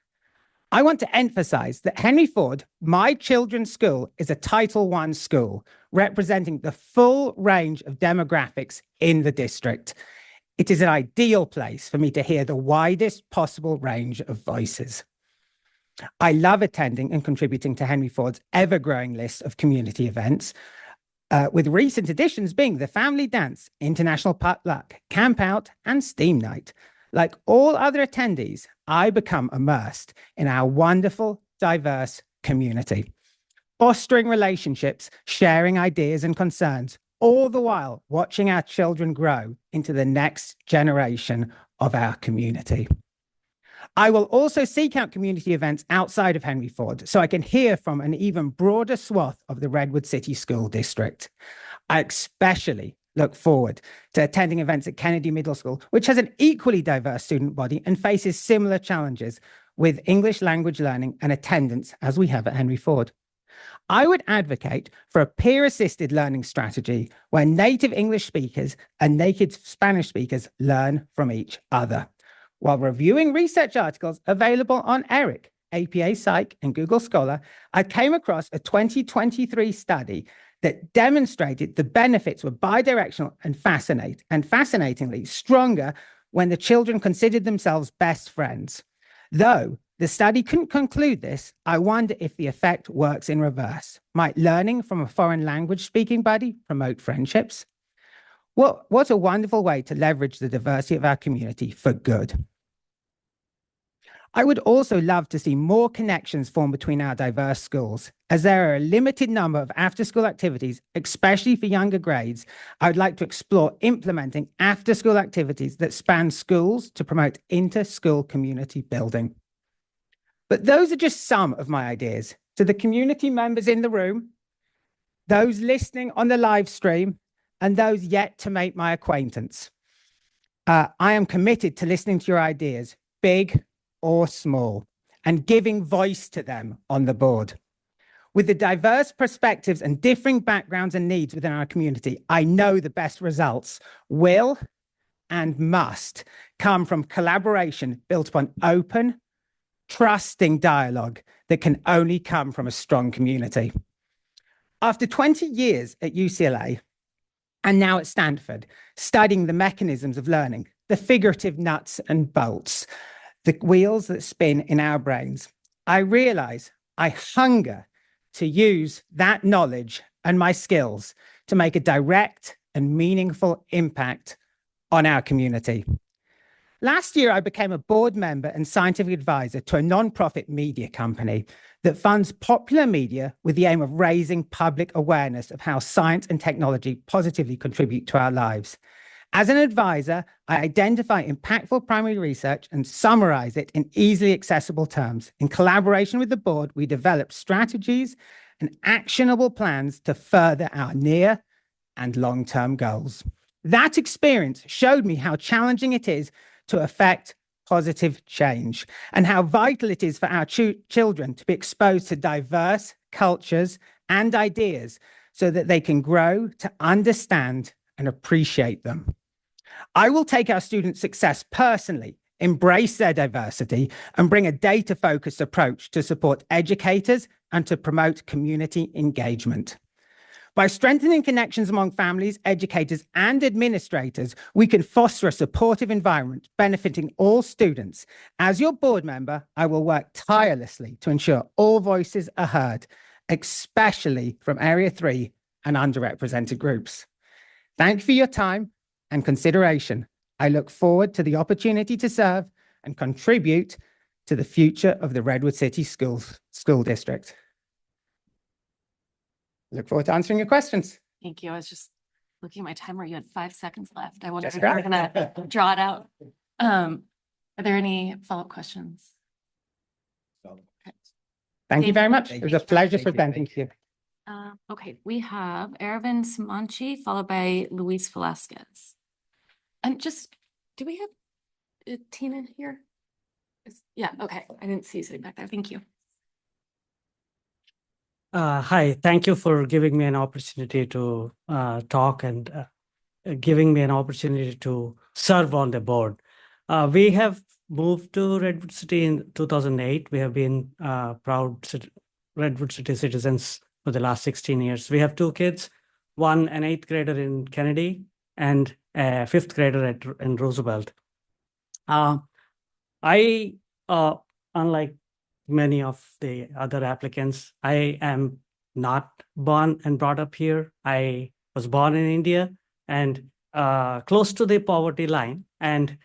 I want to emphasize that Henry Ford, my children's school, is a Title I school representing the full range of demographics in the district. It is an ideal place for me to hear the widest possible range of voices. I love attending and contributing to Henry Ford's ever-growing list of community events, with recent additions being the Family Dance, International Potluck, Camp Out, and Steam Night. Like all other attendees, I become immersed in our wonderful, diverse community, fostering relationships, sharing ideas and concerns, all the while watching our children grow into the next generation of our community. I will also seek out community events outside of Henry Ford so I can hear from an even broader swath of the Redwood City School District. I especially look forward to attending events at Kennedy Middle School, which has an equally diverse student body and faces similar challenges with English language learning and attendance as we have at Henry Ford. I would advocate for a peer-assisted learning strategy where native English speakers and native Spanish speakers learn from each other. While reviewing research articles available on ERIC, APA Psych, and Google Scholar, I came across a 2023 study that demonstrated the benefits were bidirectional and fascinatingly stronger when the children considered themselves best friends. Though the study couldn't conclude this, I wonder if the effect works in reverse. Might learning from a foreign language speaking buddy promote friendships? What a wonderful way to leverage the diversity of our community for good. I would also love to see more connections form between our diverse schools. As there are a limited number of after-school activities, especially for younger grades, I would like to explore implementing after-school activities that span schools to promote inter-school community building. But those are just some of my ideas. To the community members in the room, those listening on the live stream, and those yet to make my acquaintance, I am committed to listening to your ideas, big or small, and giving voice to them on the board. With the diverse perspectives and differing backgrounds and needs within our community, I know the best results will and must come from collaboration built upon open, trusting dialogue that can only come from a strong community. After 20 years at UCLA and now at Stanford, studying the mechanisms of learning, the figurative nuts and bolts, the wheels that spin in our brains, I realize I hunger to use that knowledge and my skills to make a direct and meaningful impact on our community. Last year, I became a board member and scientific advisor to a nonprofit media company that funds popular media with the aim of raising public awareness of how science and technology positively contribute to our lives. As an advisor, I identify impactful primary research and summarize it in easily accessible terms. In collaboration with the board, we develop strategies and actionable plans to further our near and long-term goals. That experience showed me how challenging it is to affect positive change and how vital it is for our children to be exposed to diverse cultures and ideas so that they can grow to understand and appreciate them. I will take our students' success personally, embrace their diversity, and bring a data-focused approach to support educators and to promote community engagement. By strengthening connections among families, educators, and administrators, we can foster a supportive environment benefiting all students. As your board member, I will work tirelessly to ensure all voices are heard, especially from Area 3 and underrepresented groups. Thank you for your time and consideration. I look forward to the opportunity to serve and contribute to the future of the Redwood City School District. Look forward to answering your questions. Thank you. I was just looking at my timer. You had 5 seconds left. I wonder if you're gonna draw it out. Are there any follow-up questions? Thank you very much. Thank It was you. a pleasure Thank you. presenting to you. Okay, we have Aravind Samanchi followed by Luis Velasquez. And just, do we have Tina here? Yeah, okay. I didn't see you sitting back there. Thank you. Hi, thank you for giving me an opportunity to talk and giving me an opportunity to serve on the board. We have moved to Redwood City in 2008. We have been Redwood City citizens for the last 16 years. We have two kids, one an 8th grader in Kennedy and a 5th grader in Roosevelt. I, unlike many of the other applicants, I am not born and brought up here. I was born in India and close to the poverty line. And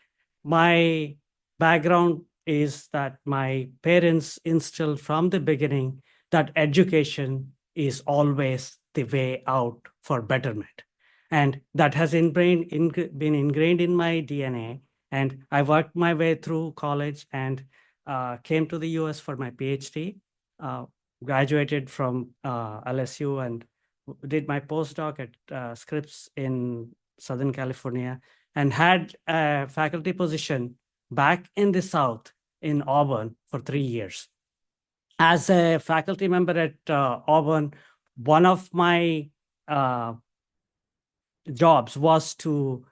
my background is that my parents instilled from the beginning that education is always the way out for betterment. And that has been ingrained in my DNA. And I worked my way through college and came to the US for my PhD, graduated from LSU and did my postdoc at Scripps in Southern California and had a faculty position back in the South in Auburn for 3 years. As a faculty member at Auburn, one of my jobs was to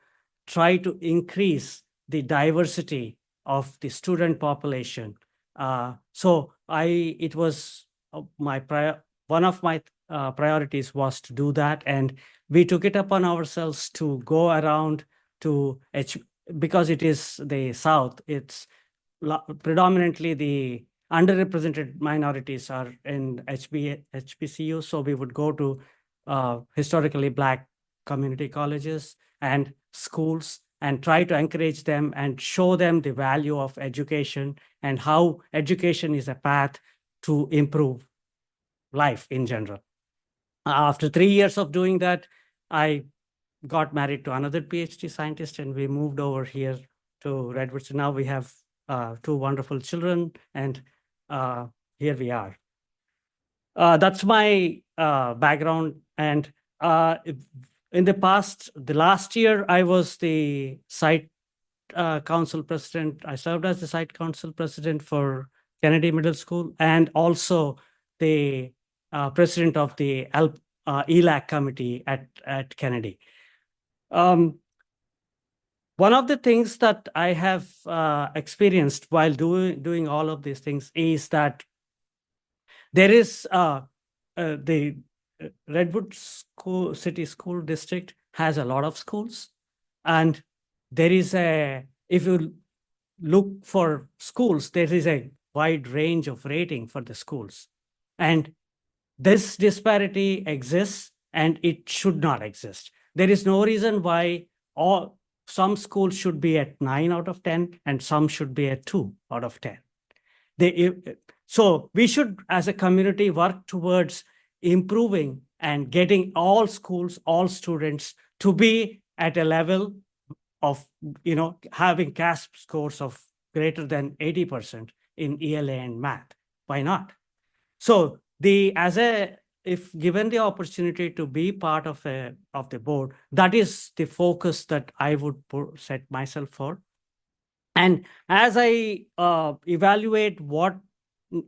try to increase the diversity of the student population. So it was one of my priorities was to do that. And we took it upon ourselves to go around to, because it is the South, it's predominantly the underrepresented minorities are in HBCU. So we would go to historically Black community colleges and schools and try to encourage them and show them the value of education and how education is a path to improve life in general. After 3 years of doing that, I got married to another PhD scientist and we moved over here to Redwood. So now we have 2 wonderful children and here we are. That's my background. And in the last year, I was the site council president. I served as the site council president for Kennedy Middle School and also the president of the ELAC committee at Kennedy. One of the things that I have experienced while doing all of these things is that there is the Redwood City School District has a lot of schools, and there is if you look for schools, there is a wide range of rating for the schools. And this disparity exists and it should not exist. There is no reason why some schools should be at 9 out of 10 and some should be at 2 out of 10. So we should, as a community, work towards improving and getting all schools, all students to be at a level of, having CASP scores of greater than 80% in ELA and math. Why not? So if given the opportunity to be part of the board, that is the focus that I would set myself for. And as I evaluate what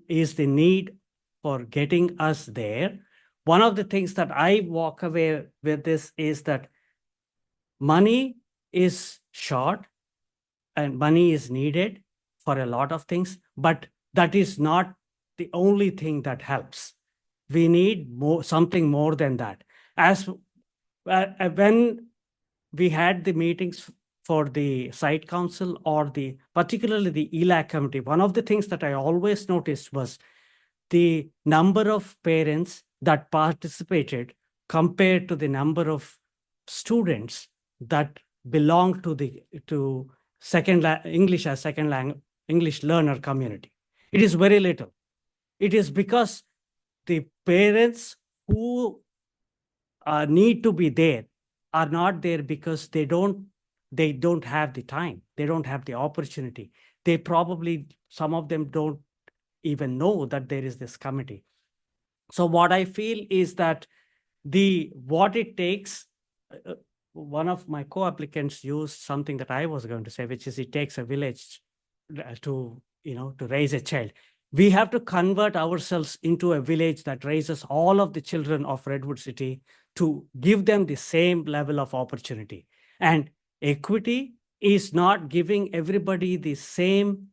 is the need for getting us there, one of the things that I walk away with this is that money is short and money is needed for a lot of things, but that is not the only thing that helps. We need something more than that. As when we had the meetings for the site council or particularly the ELAC committee, one of the things that I always noticed was the number of parents that participated compared to the number of students that belong to English as second language, English learner community. It is very little. It is because the parents who need to be there are not there because they don't have the time. They don't have the opportunity. Some of them don't even know that there is this committee. So what I feel is that what it takes, one of my co-applicants used something that I was going to say, which is it takes a village to raise a child. We have to convert ourselves into a village that raises all of the children of Redwood City to give them the same level of opportunity. And equity is not giving everybody the same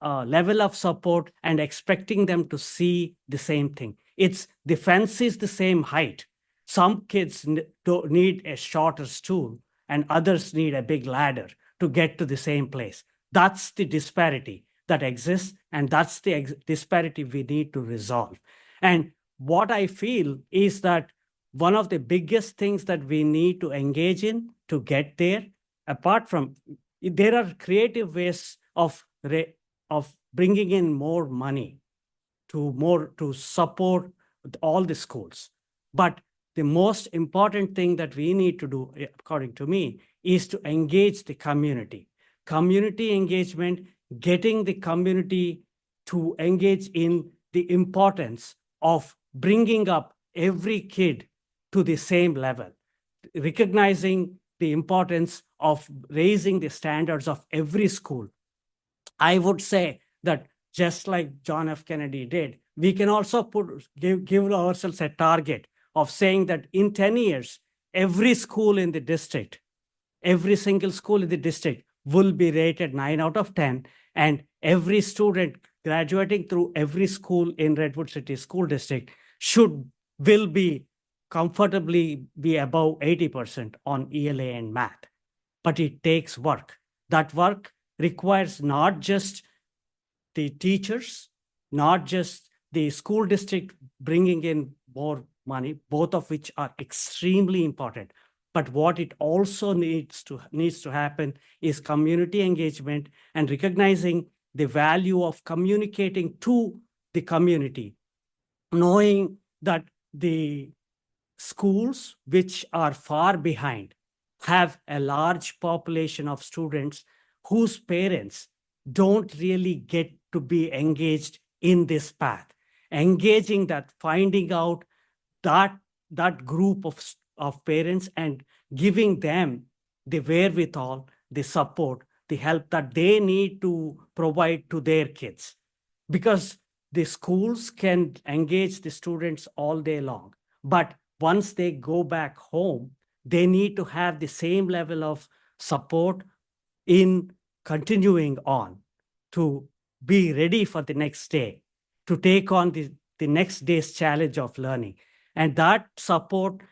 level of support and expecting them to see the same thing. It's the fence is the same height. Some kids need a shorter stool and others need a big ladder to get to the same place. That's the disparity that exists, and that's the disparity we need to resolve. And what I feel is that one of the biggest things that we need to engage in to get there, apart from, there are creative ways of bringing in more money to support all the schools. But the most important thing that we need to do, according to me, is to engage the community. Community engagement, getting the community to engage in the importance of bringing up every kid to the same level, recognizing the importance of raising the standards of every school. I would say that just like John F. Kennedy did, we can also give ourselves a target of saying that in 10 years, every school in the district, every single school in the district will be rated 9 out of 10, and every student graduating through every school in Redwood City School District will be comfortably be above 80% on ELA and math. But it takes work. That work requires not just the teachers, not just the school district bringing in more money, both of which are extremely important. But what it also needs to happen is community engagement and recognizing the value of communicating to the community, knowing that the schools which are far behind have a large population of students whose parents don't really get to be engaged in this path. Engaging that, finding out that group of parents and giving them the wherewithal, the support, the help that they need to provide to their kids. Because the schools can engage the students all day long, but once they go back home, they need to have the same level of support in continuing on to be ready for the next day, to take on the next day's challenge of learning. And that support,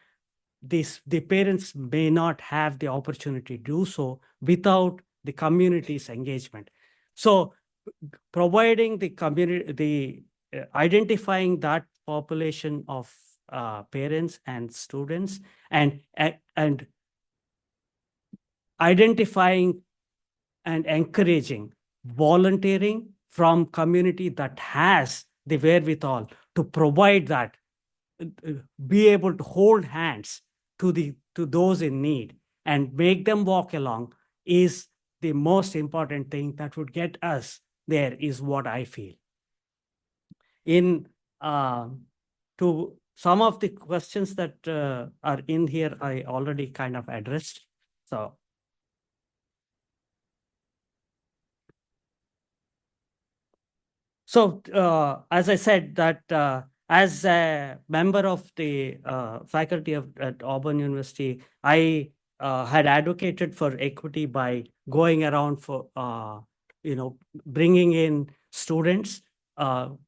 the parents may not have the opportunity to do so without the community's engagement. So providing the community, identifying that population of parents and students, and identifying and encouraging volunteering from community that has the wherewithal to provide that, be able to hold hands to those in need and make them walk along is the most important thing that would get us there, is what I feel. In to some of the questions that are in here, I already kind of addressed. So as I said, that as a member of the faculty at Auburn University, I had advocated for equity by going around for bringing in students of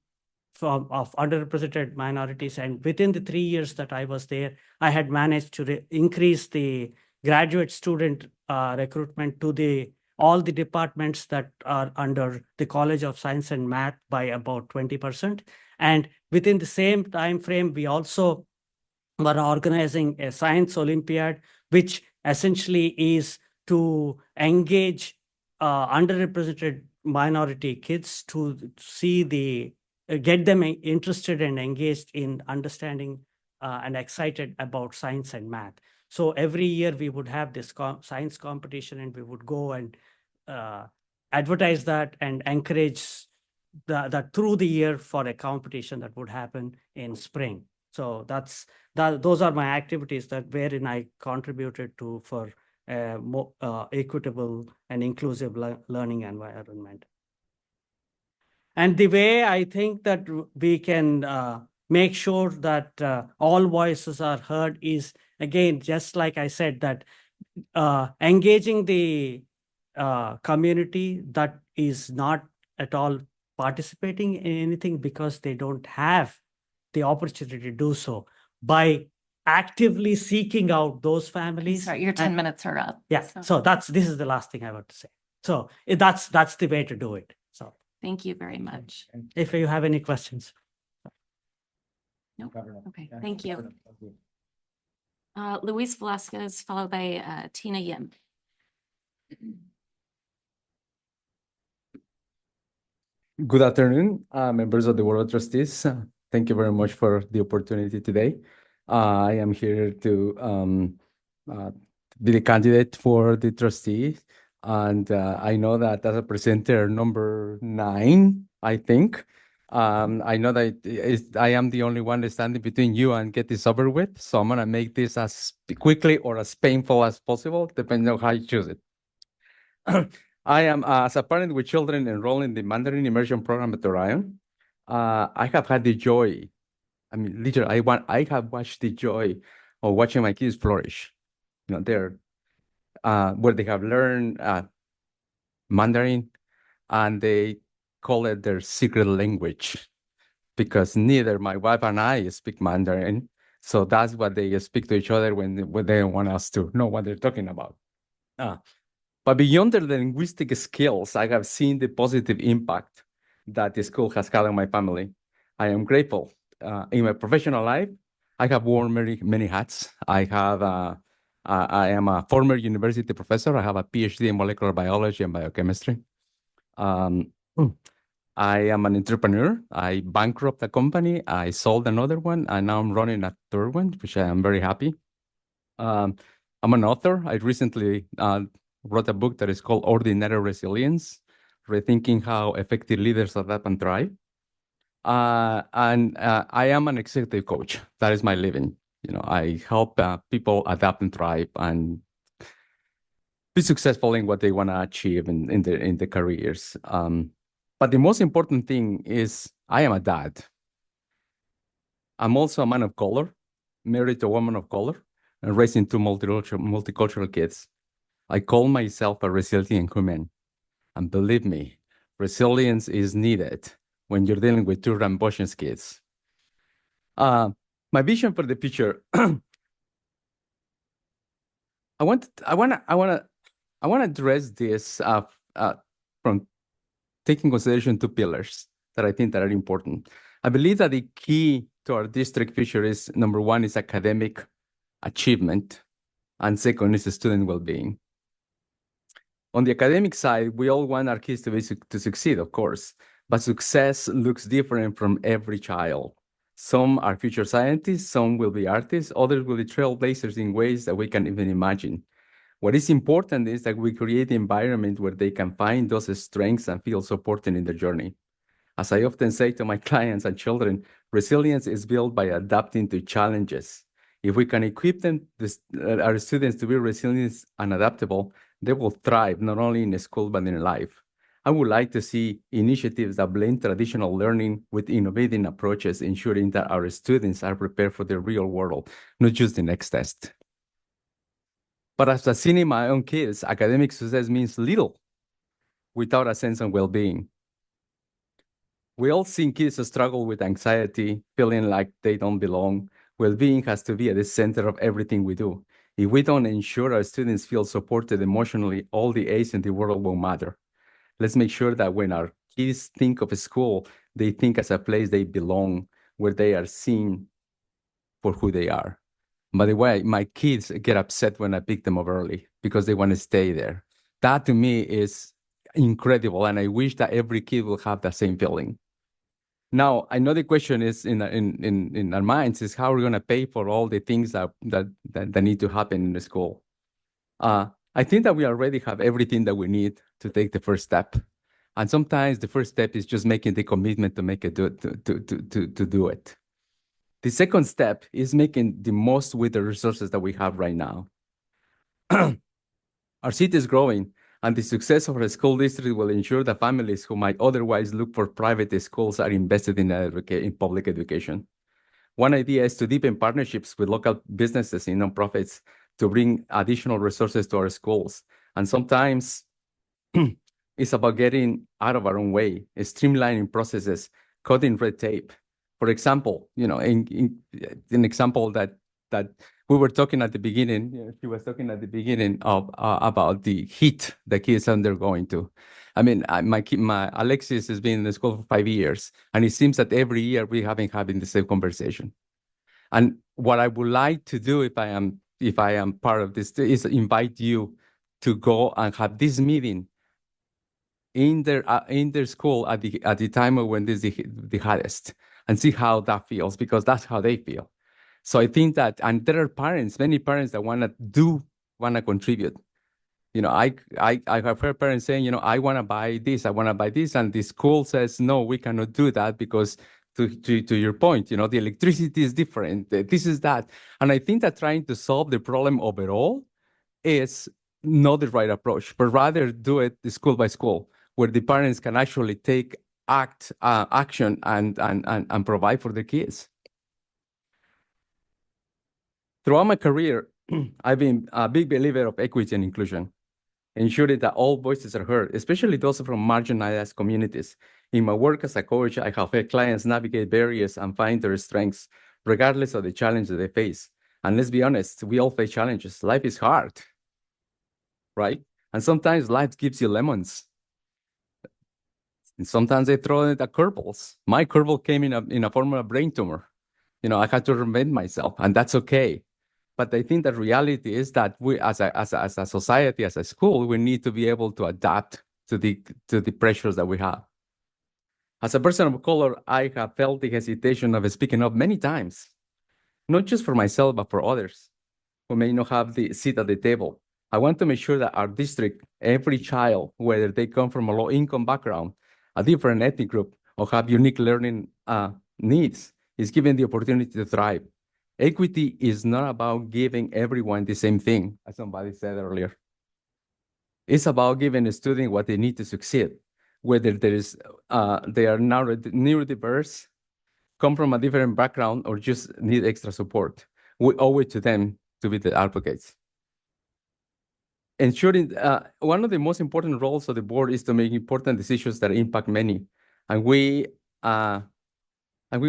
underrepresented minorities. And within the 3 years that I was there, I had managed to increase the graduate student recruitment to all the departments that are under the College of Science and Math by about 20%. And within the same time frame, we also were organizing a science Olympiad, which essentially is to engage underrepresented minority kids to see get them interested and engaged in understanding and excited about science and math. So every year we would have this science competition, and we would go and advertise that and encourage that through the year for a competition that would happen in spring. So those are my activities wherein I contributed to for a more equitable and inclusive learning environment. And the way I think that we can make sure that all voices are heard is, again, just like I said, that engaging the community that is not at all participating in anything because they don't have the opportunity to do so, by actively seeking out those families. Sorry, your 10 minutes are up. Yeah, so this is the last thing I want to say. So that's the way to do it. So Thank you very much. if you have any questions. Nope. Okay, thank you. Luis Velasquez, followed by Tina Yim. Good afternoon, members of the Board of Trustees. Thank you very much for the opportunity today. I am here to be the candidate for the trustee. And I know that as a presenter number 9, I think, I know that I am the only one standing between you and get this over with. So I'm going to make this as quickly or as painful as possible, depending on how you choose it. I am, as a parent with children enrolled in the Mandarin Immersion Program at Orion, I have had the joy, I mean, literally, I have watched the joy of watching my kids flourish. You know, they're, where they have learned Mandarin, and they call it their secret language, because neither my wife and I speak Mandarin. So that's what they speak to each other when they want us to know what they're talking about. But beyond the linguistic skills, I have seen the positive impact that the school has had on my family. I am grateful. In my professional life, I have worn many hats. I am a former university professor. I have a PhD in molecular biology and biochemistry. I am an entrepreneur. I bankrupt a company. I sold another one, and now I'm running a third one, which I am very happy. I'm an author. I recently wrote a book that is called Ordinary Resilience, Rethinking How Effective Leaders Adapt and Thrive. And I am an executive coach. That is my living. You know, I help people adapt and thrive and be successful in what they want to achieve in their careers. But the most important thing is I am a dad. I'm also a man of color, married to a woman of color, and raising 2 multicultural kids. I call myself a resilient human. And believe me, resilience is needed when you're dealing with 2 rambunctious kids. My vision for the future, I want to address this from taking consideration 2 pillars that I think that are important. I believe that the key to our district future is, number 1 is academic achievement, and second is student well-being. On the academic side, we all want our kids to succeed, of course, but success looks different from every child. Some are future scientists, some will be artists, others will be trailblazers in ways that we can't even imagine. What is important is that we create an environment where they can find those strengths and feel supported in their journey. As I often say to my clients and children, resilience is built by adapting to challenges. If we can equip our students to be resilient and adaptable, they will thrive not only in school but in life. I would like to see initiatives that blend traditional learning with innovative approaches, ensuring that our students are prepared for the real world, not just the next test. But as I've seen in my own kids, academic success means little without a sense of well-being. We all see kids struggle with anxiety, feeling like they don't belong. Well-being has to be at the center of everything we do. If we don't ensure our students feel supported emotionally, all the A's in the world won't matter. Let's make sure that when our kids think of school, they think as a place they belong, where they are seen for who they are. By the way, my kids get upset when I pick them up early because they want to stay there. That to me is incredible, and I wish that every kid will have the same feeling. Now, I know the question is in our minds is how we're going to pay for all the things that need to happen in the school. I think that we already have everything that we need to take the first step. And sometimes the first step is just making the commitment to make it to do it. The second step is making the most with the resources that we have right now. Our city is growing, And the success of a school district will ensure that families who might otherwise look for private schools are invested in public education. One idea is to deepen partnerships with local businesses and nonprofits to bring additional resources to our schools. And sometimes it's about getting out of our own way, streamlining processes, cutting red tape. For example, in an example that we were talking at the beginning, she was talking at the beginning of about the heat the kids undergoing to. I mean, my Alexis has been in the school for 5 years, and it seems that every year we have been having the same conversation. And what I would like to do if I am part of this is invite you to go and have this meeting in their school at the time of when this is the hottest, and see how that feels, because that's how they feel. So I think that, and there are many parents that want to contribute. I have heard parents saying, I want to buy this, and the school says, no, we cannot do that because to your point, the electricity is different, this is that. And I think that trying to solve the problem overall is not the right approach, but rather do it school by school, where the parents can actually take action and provide for their kids. Throughout my career, I've been a big believer of equity and inclusion, ensuring that all voices are heard, especially those from marginalized communities. In my work as a coach, I have helped clients navigate barriers and find their strengths, regardless of the challenges they face. And let's be honest, we all face challenges. Life is hard, right? And sometimes life gives you lemons. And sometimes they throw in the curveballs. My curveball came in a form of a brain tumor. I had to reinvent myself, and that's okay. But I think the reality is that we, as a society, as a school, we need to be able to adapt to the pressures that we have. As a person of color, I have felt the hesitation of speaking up many times, not just for myself, but for others who may not have the seat at the table. I want to make sure that our district, every child, whether they come from a low-income background, a different ethnic group, or have unique learning needs, is given the opportunity to thrive. Equity is not about giving everyone the same thing, as somebody said earlier. It's about giving a student what they need to succeed, whether they are neurodiverse, come from a different background, or just need extra support. We owe it to them to be the advocates. Ensuring one of the most important roles of the board is to make important decisions that impact many, and we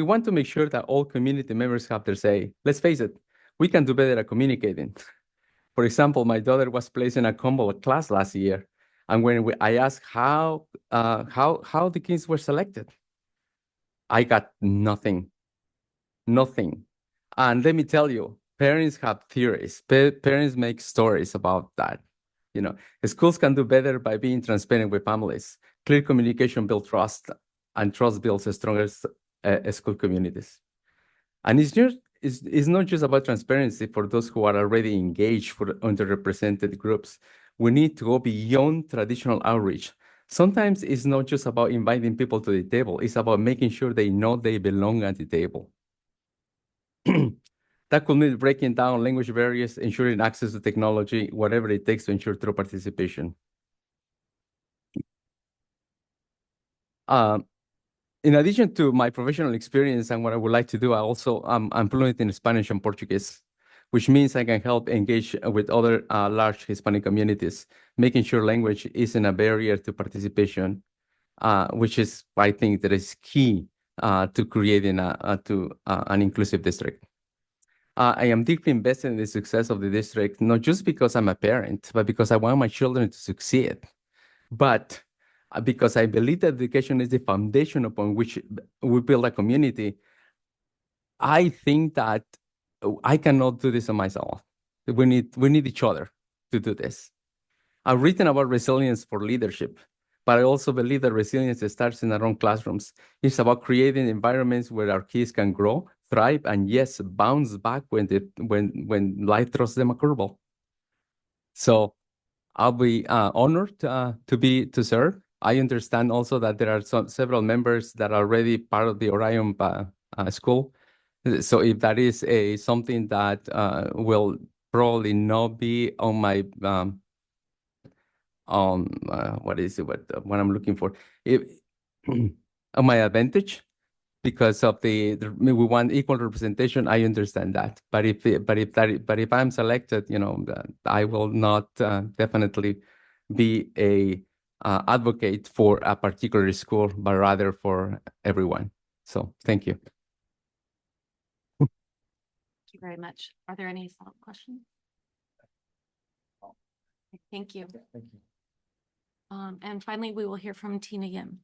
want to make sure that all community members have their say. Let's face it, we can do better at communicating. For example, my daughter was placed in a combo class last year, and when I asked how the kids were selected, I got nothing. And let me tell you, parents have theories. Parents make stories about that. Schools can do better by being transparent with families. Clear communication builds trust, and trust builds stronger school communities. And it's not just about transparency for those who are already engaged for underrepresented groups. We need to go beyond traditional outreach. Sometimes it's not just about inviting people to the table. It's about making sure they know they belong at the table. That could mean breaking down language barriers, ensuring access to technology, whatever it takes to ensure true participation. In addition to my professional experience and what I would like to do, I'm fluent in Spanish and Portuguese, which means I can help engage with other large Hispanic communities, making sure language isn't a barrier to participation, which is, I think, that is key to creating an inclusive district. I am deeply invested in the success of the district, not just because I'm a parent, but because I want my children to succeed. But because I believe that education is the foundation upon which we build a community, I think that I cannot do this on myself. We need each other to do this. I've written about resilience for leadership, but I also believe that resilience starts in our own classrooms. It's about creating environments where our kids can grow, thrive, and yes, bounce back when life throws them a curveball. So I'll be honored to serve. I understand also that there are several members that are already part of the Orion school. So if that is something that will probably not be on what is it, what I'm looking for? If on my advantage, because of we want equal representation, I understand that. But if I'm selected, I will not definitely be a advocate for a particular school, but rather for everyone. So thank you. Thank you very much. Are there any follow-up questions? Thank you. Thank you. And finally, we will hear from Tina Yim.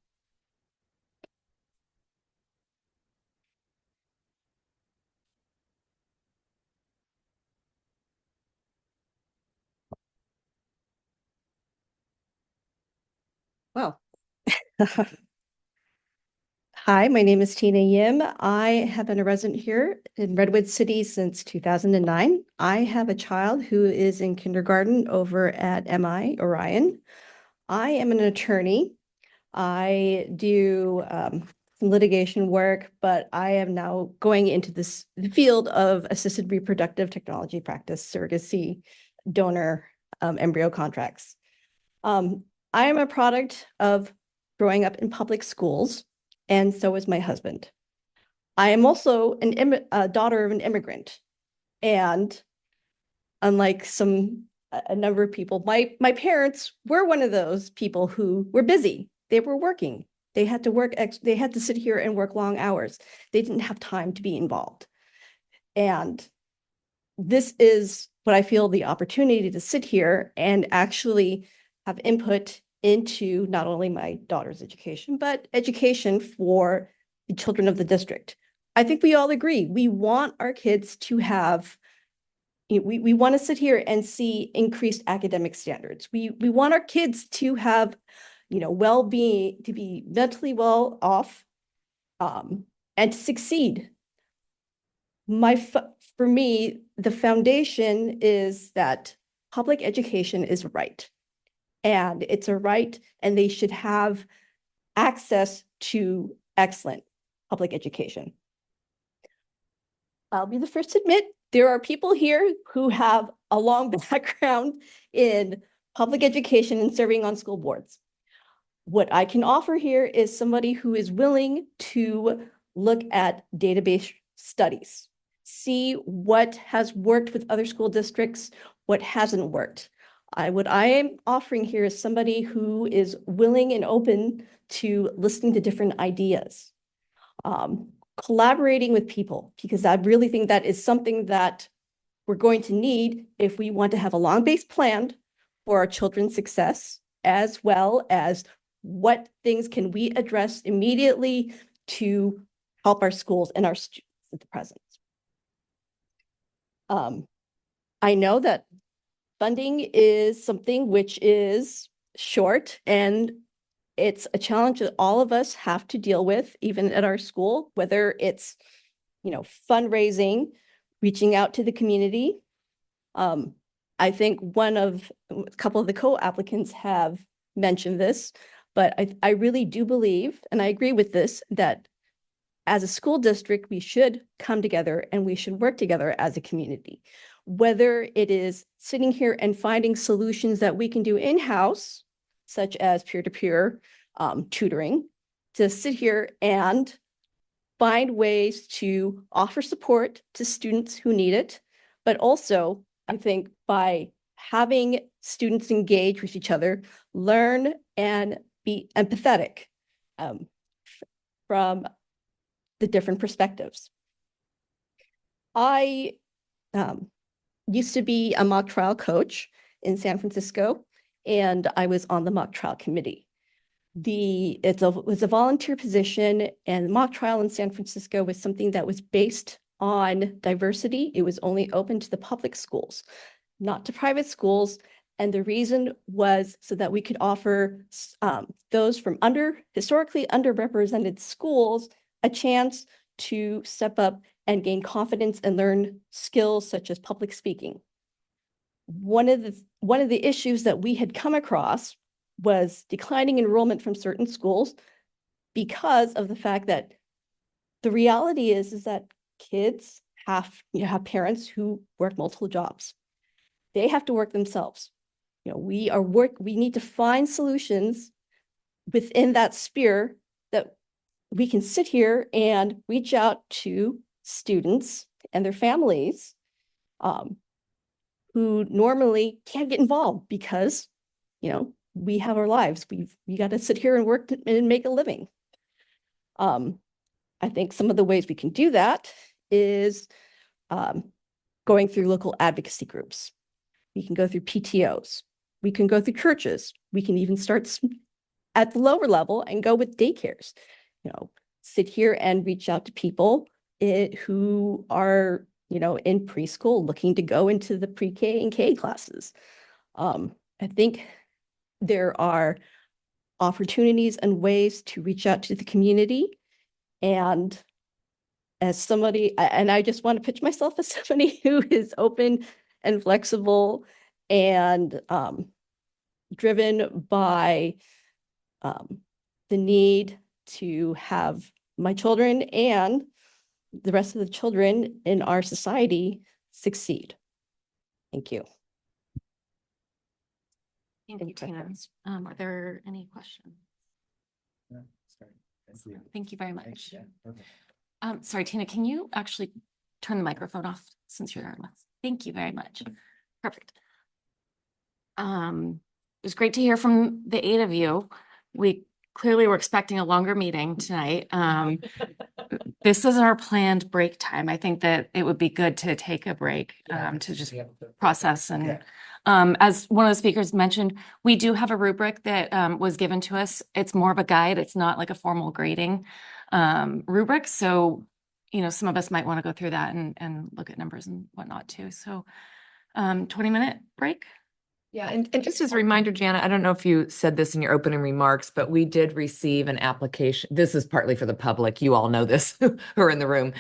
Wow. Hi, my name is Tina Yim. I have been a resident here in Redwood City since 2009. I have a child who is in kindergarten over at MI Orion. I am an attorney. I do some litigation work, but I am now going into the field of assisted reproductive technology practice, surrogacy, donor embryo contracts. I am a product of growing up in public schools, and so is my husband. I am also a daughter of an immigrant, and unlike a number of people, my parents were one of those people who were busy. They were working. They had to work. They had to sit here and work long hours. They didn't have time to be involved, and this is what I feel the opportunity to sit here and actually have input into not only my daughter's education, but education for the children of the district. I think we all agree. We want our kids to have, we want to sit here and see increased academic standards. We want our kids to have, well-being, to be mentally well off, and to succeed. For me, the foundation is that public education is right. And it's a right, and they should have access to excellent public education. I'll be the first to admit, there are people here who have a long background in public education and serving on school boards. What I can offer here is somebody who is willing to look at database studies, see what has worked with other school districts, what hasn't worked. What I am offering here is somebody who is willing and open to listening to different ideas, collaborating with people, because I really think that is something that we're going to need if we want to have a long-based plan for our children's success, as well as what things can we address immediately to help our schools and our students at the present. I know that funding is something which is short, and it's a challenge that all of us have to deal with, even at our school, whether it's, fundraising, reaching out to the community. I think a couple of the co-applicants have mentioned this, but I really do believe, and I agree with this, that as a school district, we should come together and we should work together as a community. Whether it is sitting here and finding solutions that we can do in-house, such as peer-to-peer tutoring, to sit here and find ways to offer support to students who need it. But also, I think by having students engage with each other, learn and be empathetic from the different perspectives. I used to be a mock trial coach in San Francisco, and I was on the mock trial committee. It was a volunteer position, and the mock trial in San Francisco was something that was based on diversity. It was only open to the public schools, not to private schools. And the reason was so that we could offer those from historically underrepresented schools a chance to step up and gain confidence and learn skills such as public speaking. One of the issues that we had come across was declining enrollment from certain schools because of the fact that the reality is that kids have parents who work multiple jobs. They have to work themselves. You know, we need to find solutions within that sphere that we can sit here and reach out to students and their families who normally can't get involved because, you know, we have our lives. We got to sit here and work and make a living. I think some of the ways we can do that is going through local advocacy groups. We can go through PTOs. We can go through churches. We can even start at the lower level and go with daycares. You know, sit here and reach out to people who are, you know, in preschool looking to go into the pre-K and K classes. I think there are opportunities and ways to reach out to the community. And as somebody, and I just want to pitch myself as somebody who is open and flexible and driven by the need to have my children and the rest of the children in our society succeed. Thank you. Thank you, Tina. Are there any questions? Thank you very much. Sorry, Tina, can you actually turn the microphone off since you're on? Thank you very much. Perfect. It was great to hear from the 8 of you. We clearly were expecting a longer meeting tonight. This is our planned break time. I think that it would be good to take a break to just process and as one of the speakers mentioned, we do have a rubric that was given to us. It's more of a guide. It's not like a formal grading rubric. So, you know, some of us might want to go through that and look at numbers and whatnot too. So 20-minute break. Yeah, and just as a reminder, Jana, I don't know if you said this in your opening remarks, but we did receive an application. This is partly for the public. You all know this who are in the room.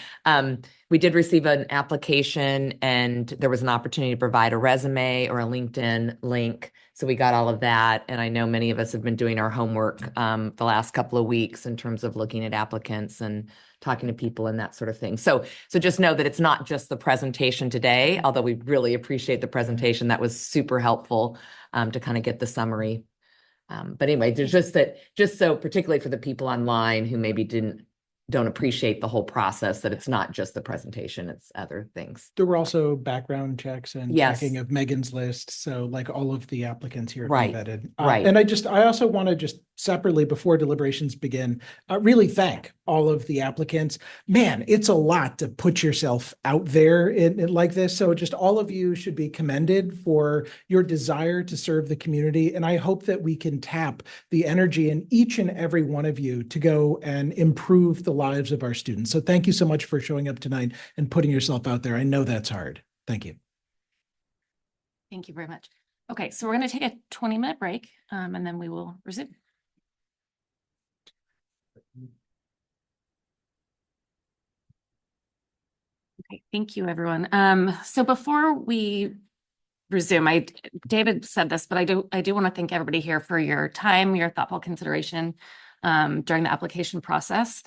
We did receive an application and there was an opportunity to provide a resume or a LinkedIn link. So we got all of that. And I know many of us have been doing our homework the last couple of weeks in terms of looking at applicants and talking to people and that sort of thing. So just know that it's not just the presentation today, although we really appreciate the presentation. That was super helpful to kind of get the summary. But anyway, there's just so particularly for the people online who maybe don't appreciate the whole process, that it's not just the presentation, it's other things. There were also background checks and Yes. checking of Megan's list. So like all of the applicants here have Right. been vetted. Right. And I also want to just separately before deliberations begin, really thank all of the applicants. Man, it's a lot to put yourself out there in like this. So just all of you should be commended for your desire to serve the community. And I hope that we can tap the energy in each and every one of you to go and improve the lives of our students. So thank you so much for showing up tonight and putting yourself out there. I know that's hard. Thank you. Thank you very much. Okay, so we're going to take a 20-minute break and then we will resume. Okay, thank you, everyone. So before we resume, David said this, but I do want to thank everybody here for your time, your thoughtful consideration during the application process.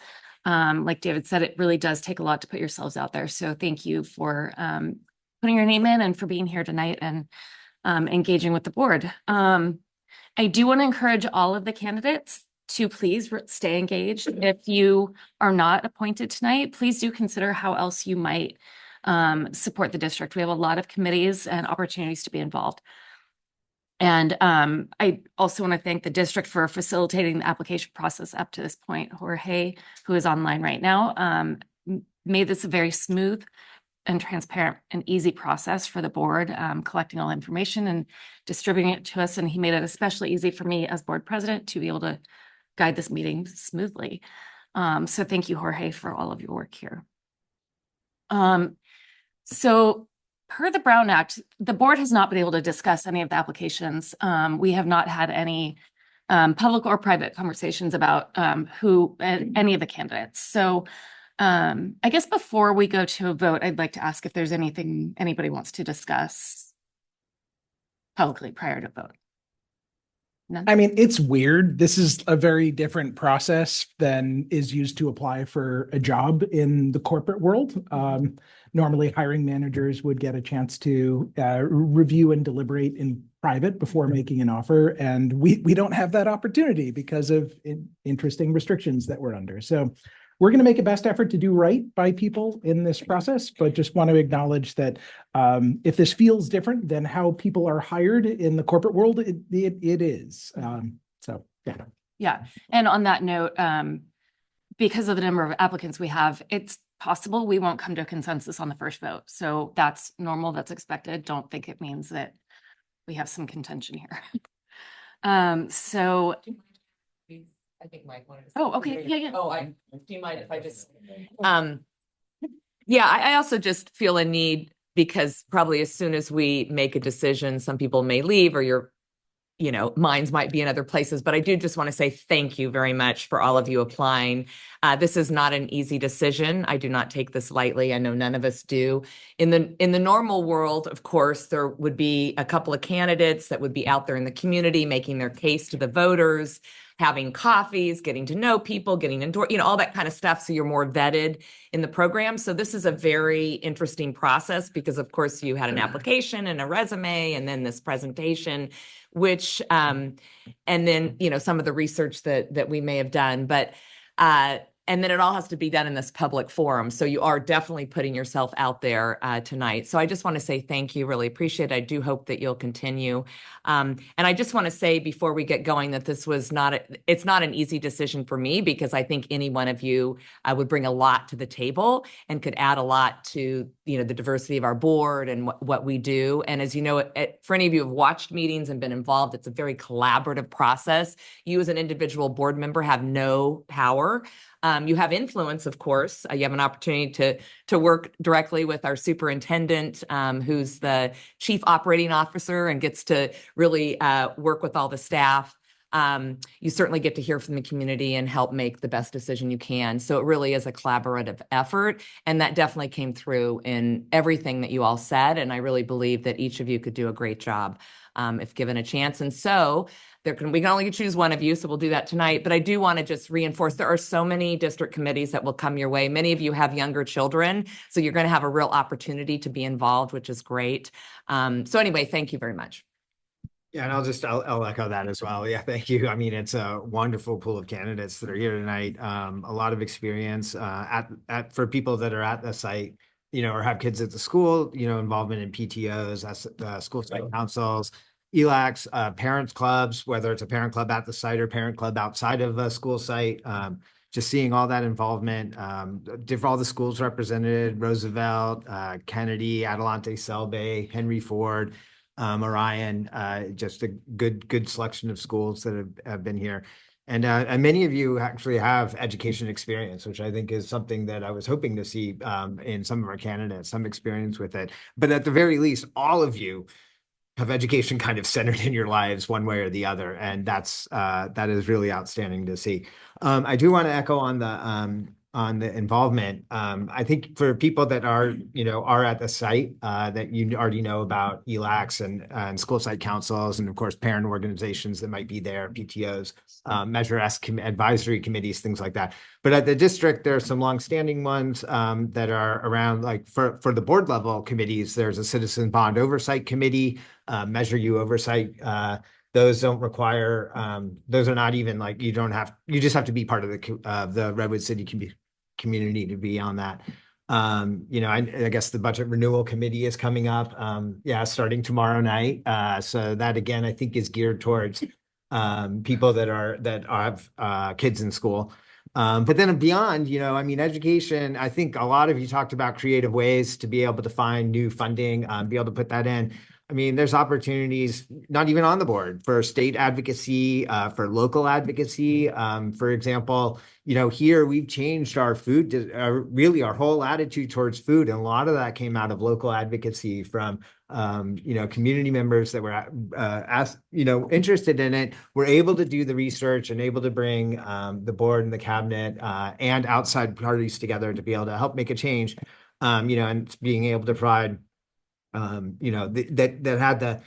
Like David said, it really does take a lot to put yourselves out there. So thank you for putting your name in and for being here tonight and engaging with the board. I do want to encourage all of the candidates to please stay engaged. If you are not appointed tonight, please do consider how else you might support the district. We have a lot of committees and opportunities to be involved. And I also want to thank the district for facilitating the application process up to this point. Jorge, who is online right now, made this a very smooth and transparent and easy process for the board, collecting all information and distributing it to us. And he made it especially easy for me as board president to be able to guide this meeting smoothly. So thank you, Jorge, for all of your work here. So per the Brown Act, the board has not been able to discuss any of the applications. We have not had any public or private conversations about any of the candidates. So I guess before we go to a vote, I'd like to ask if there's anything anybody wants to discuss publicly prior to vote. None? I mean, it's weird. This is a very different process than is used to apply for a job in the corporate world. Normally, hiring managers would get a chance to review and deliberate in private before making an offer, and we don't have that opportunity because of interesting restrictions that we're under. So we're going to make a best effort to do right by people in this process, but just want to acknowledge that if this feels different than how people are hired in the corporate world, it is. So, yeah. Yeah. And on that note, because of the number of applicants we have, it's possible we won't come to a consensus on the first vote. So that's normal, that's expected. Don't think it means that we have some contention here. So I think Mike wanted to. Oh, okay. Yeah. Oh, do you mind if I just, yeah, I also just feel a need because probably as soon as we make a decision, some people may leave or your minds might be in other places, but I do just want to say thank you very much for all of you applying. This is not an easy decision. I do not take this lightly. I know none of us do. In the normal world, of course, there would be a couple of candidates that would be out there in the community making their case to the voters, having coffees, getting to know people, getting endorsed, all that kind of stuff. So you're more vetted in the program. So this is a very interesting process because, of course, you had an application and a resume and then this presentation, which and then some of the research that we may have done, but and then it all has to be done in this public forum. So you are definitely putting yourself out there tonight. So I just want to say thank you, really appreciate it. I do hope that you'll continue. And I just want to say before we get going that this was it's not an easy decision for me because I think any one of you would bring a lot to the table and could add a lot to the diversity of our board and what we do. And as you know, for any of you who have watched meetings and been involved, it's a very collaborative process. You as an individual board member have no power. You have influence, of course. You have an opportunity to work directly with our superintendent, who's the chief operating officer and gets to really work with all the staff. You certainly get to hear from the community and help make the best decision you can. So it really is a collaborative effort. And that definitely came through in everything that you all said. And I really believe that each of you could do a great job if given a chance. And so we can only choose one of you, so we'll do that tonight. But I do want to just reinforce there are so many district committees that will come your way. Many of you have younger children, so you're going to have a real opportunity to be involved, which is great. So anyway, thank you very much. Yeah, and I'll echo that as well. Yeah, thank you. I mean, it's a wonderful pool of candidates that are here tonight. A lot of experience for people that are at the site, or have kids at the school, involvement in PTOs, school site councils, ELACs, parents clubs, whether it's a parent club at the site or parent club outside of a school site. Just seeing all that involvement, all the schools represented, Roosevelt, Kennedy, Adelante, Selby, Henry Ford, Orion, just a good selection of schools that have been here. And many of you actually have education experience, which I think is something that I was hoping to see in some of our candidates, some experience with it. But at the very least, all of you have education kind of centered in your lives one way or the other. And that is really outstanding to see. I do want to echo on the involvement. I think for people that are at the site that you already know about ELACs and school site councils, and of course, parent organizations that might be there, PTOs, Measure S advisory committees, things like that. But at the district, there are some longstanding ones that are around, like for the board level committees, there's a Citizen Bond Oversight Committee, Measure U Oversight. Those don't require, those are not even like, you just have to be part of the Redwood City community to be on that. I guess the Budget Renewal Committee is coming up, starting tomorrow night. So that again, I think is geared towards people that have kids in school. But then beyond, education, I think a lot of you talked about creative ways to be able to find new funding, be able to put that in. I mean, there's opportunities, not even on the board, for state advocacy, for local advocacy. For example, here we've changed our food, really our whole attitude towards food. And a lot of that came out of local advocacy from, community members that were interested in it. We're able to do the research and able to bring the board and the cabinet and outside parties together to be able to help make a change, and being able to provide that had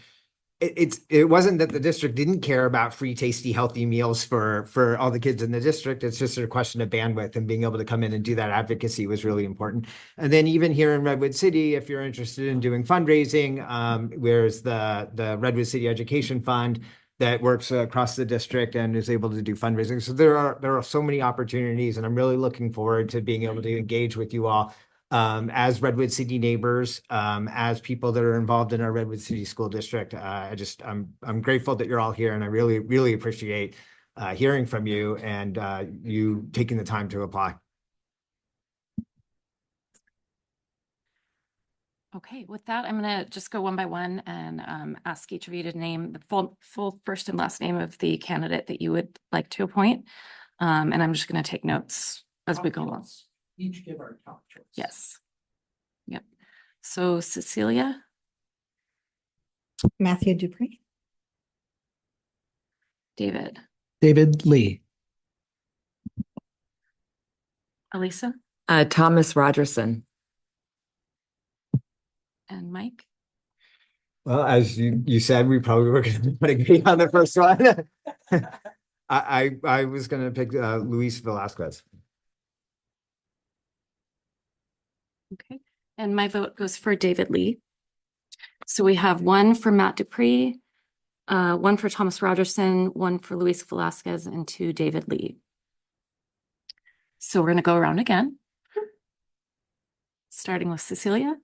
it wasn't that the district didn't care about free, tasty, healthy meals for all the kids in the district. It's just a question of bandwidth, and being able to come in and do that advocacy was really important. And then even here in Redwood City, if you're interested in doing fundraising, where's the Redwood City Education Fund that works across the district and is able to do fundraising. So there are so many opportunities, and I'm really looking forward to being able to engage with you all as Redwood City neighbors, as people that are involved in our Redwood City School District. I'm grateful that you're all here, and I really, really appreciate hearing from you and you taking the time to apply. Okay, with that, I'm gonna just go one by one and ask each of you to name the full first and last name of the candidate that you would like to appoint. And I'm just gonna take notes as we go along. Each give our top choice. Yes. Yep. So Cecilia, Matthew Dupree. David, David Lee. Elisa, Thomas Rogerson. and Mike. Well, as you said, we probably were going to be putting me on the first one. I was going to pick Luis Velasquez. Okay, and my vote goes for David Lee. So we have one for Matt Dupree, one for Thomas Rogerson, one for Luis Velasquez, and two David Lee. So we're gonna go around again. Starting with Cecilia.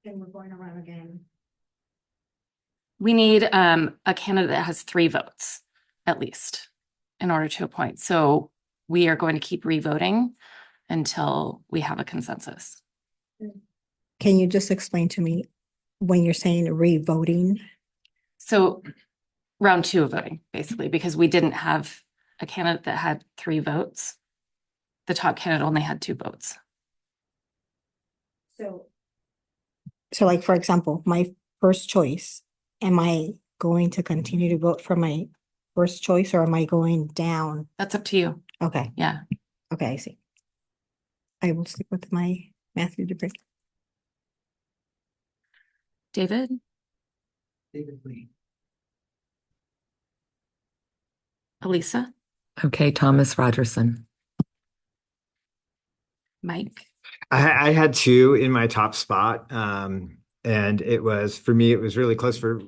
And we're going around again. We need a candidate that has 3 votes at least in order to appoint. So we are going to keep revoting until we have a consensus. Can you just explain to me when you're saying re-voting? So round 2 of voting, basically, because we didn't have a candidate that had 3 votes. The top candidate only had 2 votes. So like, for example, my first choice, am I going to continue to vote for my first choice, or am I going down? That's up to you. Okay. Yeah. Okay, I see. I will stick with my Matthew Dupree. David, David Lee. Elisa, Okay, Thomas Rogerson. Mike, I had 2 in my top spot. And it was, for me, it was really close for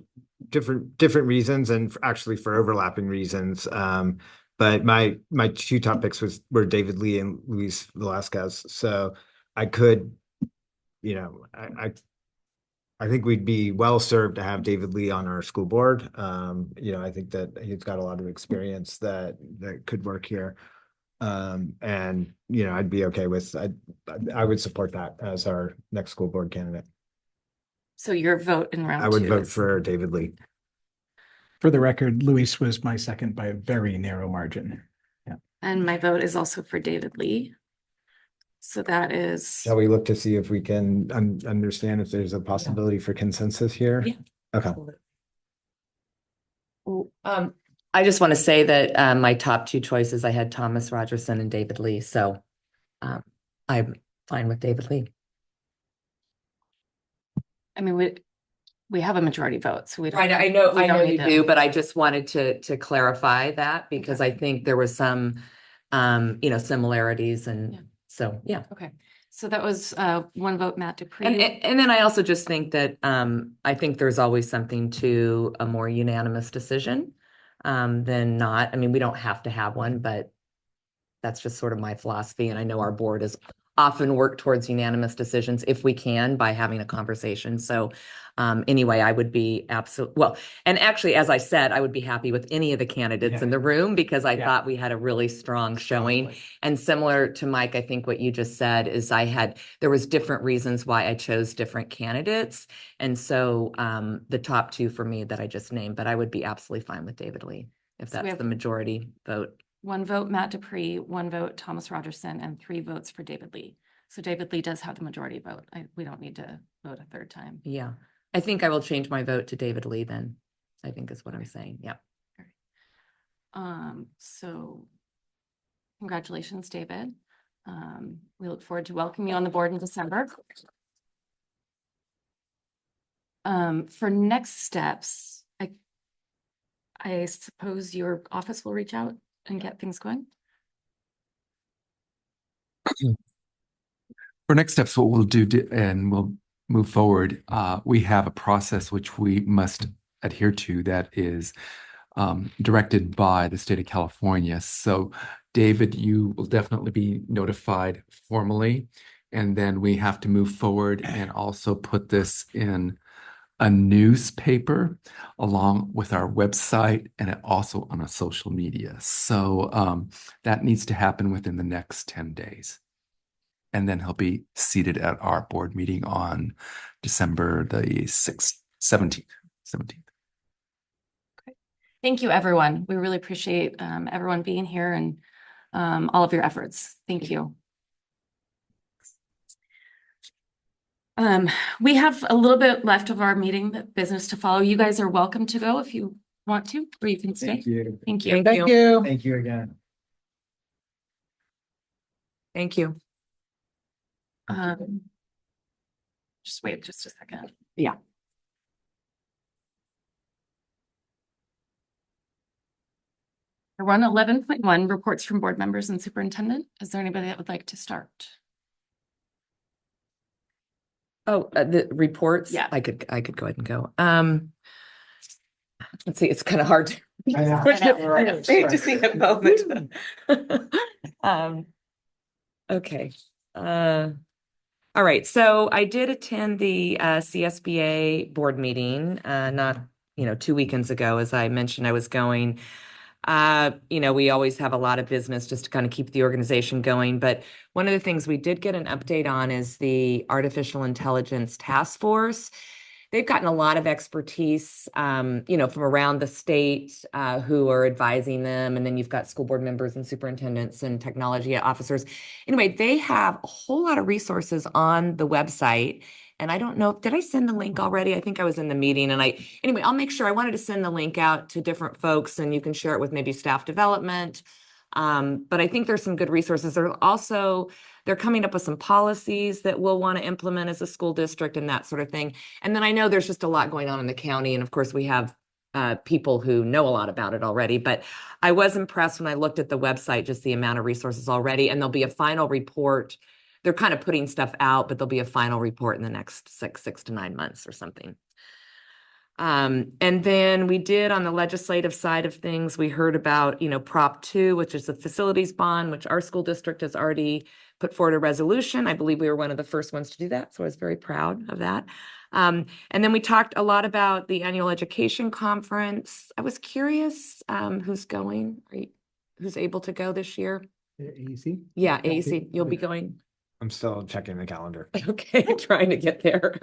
different reasons, and actually for overlapping reasons. But my 2 top picks were David Lee and Luis Velasquez. So I could, I think we'd be well served to have David Lee on our school board. I think that he's got a lot of experience that could work here. And I'd be okay with, I would support that as our next school board candidate. so your vote in round 2 I would vote is- for David Lee. For the record, Luis was my second by a very narrow margin. Yeah. And my vote is also for David Lee. So that is, Shall we look to see if we can understand if there's a possibility for consensus here? Yeah. Okay. I just want to say that my top 2 choices, I had Thomas Rogerson and David Lee. So I'm fine with David Lee. I mean, we have a majority vote, so we don't. Right, I know we don't you need do, to- but I just wanted to clarify that because I think there was some, similarities, Yeah. and so, yeah. Okay, so that was one vote, Matt Dupree. And then I also just think that I think there's always something to a more unanimous decision than not. I mean, we don't have to have one, but that's just sort of my philosophy. And I know our board has often worked towards unanimous decisions if we can by having a conversation. So anyway, I would be and actually, as I said, I would be happy with any of the candidates in the room because I thought we had a really strong showing. And similar to Mike, I think what you just said is there was different reasons why I chose different candidates. And so the top 2 for me that I just named, but I would be absolutely fine with David Lee if So we that's have- the majority vote. 1 vote, Matt Dupree, 1 vote, Thomas Rogerson, and 3 votes for David Lee. So David Lee does have the majority vote. We don't need to vote a 3rd time. Yeah, I think I will change my vote to David Lee then, I think is what I'm saying. Yeah. So congratulations, David. We look forward to welcoming you on the board in December. For next steps, I suppose your office will reach out and get things going. For next steps, what we'll do, and we'll move forward, we have a process which we must adhere to that is directed by the state of California. So, David, you will definitely be notified formally, and then we have to move forward and also put this in a newspaper along with our website and also on a social media. So that needs to happen within the next 10 days. And then he'll be seated at our board meeting on December the 6th, 17th. Thank you, everyone. We really appreciate everyone being here and all of your efforts. Thank you. We have a little bit left of our meeting business to follow. You guys are welcome to go if you want to, or you can stay. Thank you. Thank you. Thank you. Thank you again. Thank you. Just wait just a second. Yeah. We're on 11.1, reports from board members and superintendent. Is there anybody that would like to start? Oh, the reports? Yeah. I could go ahead and go. Let's see, it's kind of hard to. I know. I just need a moment. Okay. All right. So I did attend the CSBA board meeting, not, 2 weekends ago. As I mentioned, I was going. We always have a lot of business just to kind of keep the organization going. But one of the things we did get an update on is the Artificial Intelligence Task Force. They've gotten a lot of expertise, from around the state who are advising them. And then you've got school board members and superintendents and technology officers. Anyway, they have a whole lot of resources on the website. And I don't know, did I send the link already? I think I was in the meeting anyway, I'll make sure. I wanted to send the link out to different folks and you can share it with maybe staff development. But I think there's some good resources. They're coming up with some policies that we'll want to implement as a school district and that sort of thing. And then I know there's just a lot going on in the county. And of course we have people who know a lot about it already, but I was impressed when I looked at the website, just the amount of resources already. And there'll be a final report. They're kind of putting stuff out, but there'll be a final report in the next six to 9 months or something. And then we did on the legislative side of things, we heard about, Prop 2, which is the facilities bond, which our school district has already put forward a resolution. I believe we were one of the first ones to do that. So I was very proud of that. And then we talked a lot about the annual education conference. I was curious who's going, who's able to go this year? AEC? Yeah, AEC, you'll be going. I'm still checking the calendar. Okay, trying to get there.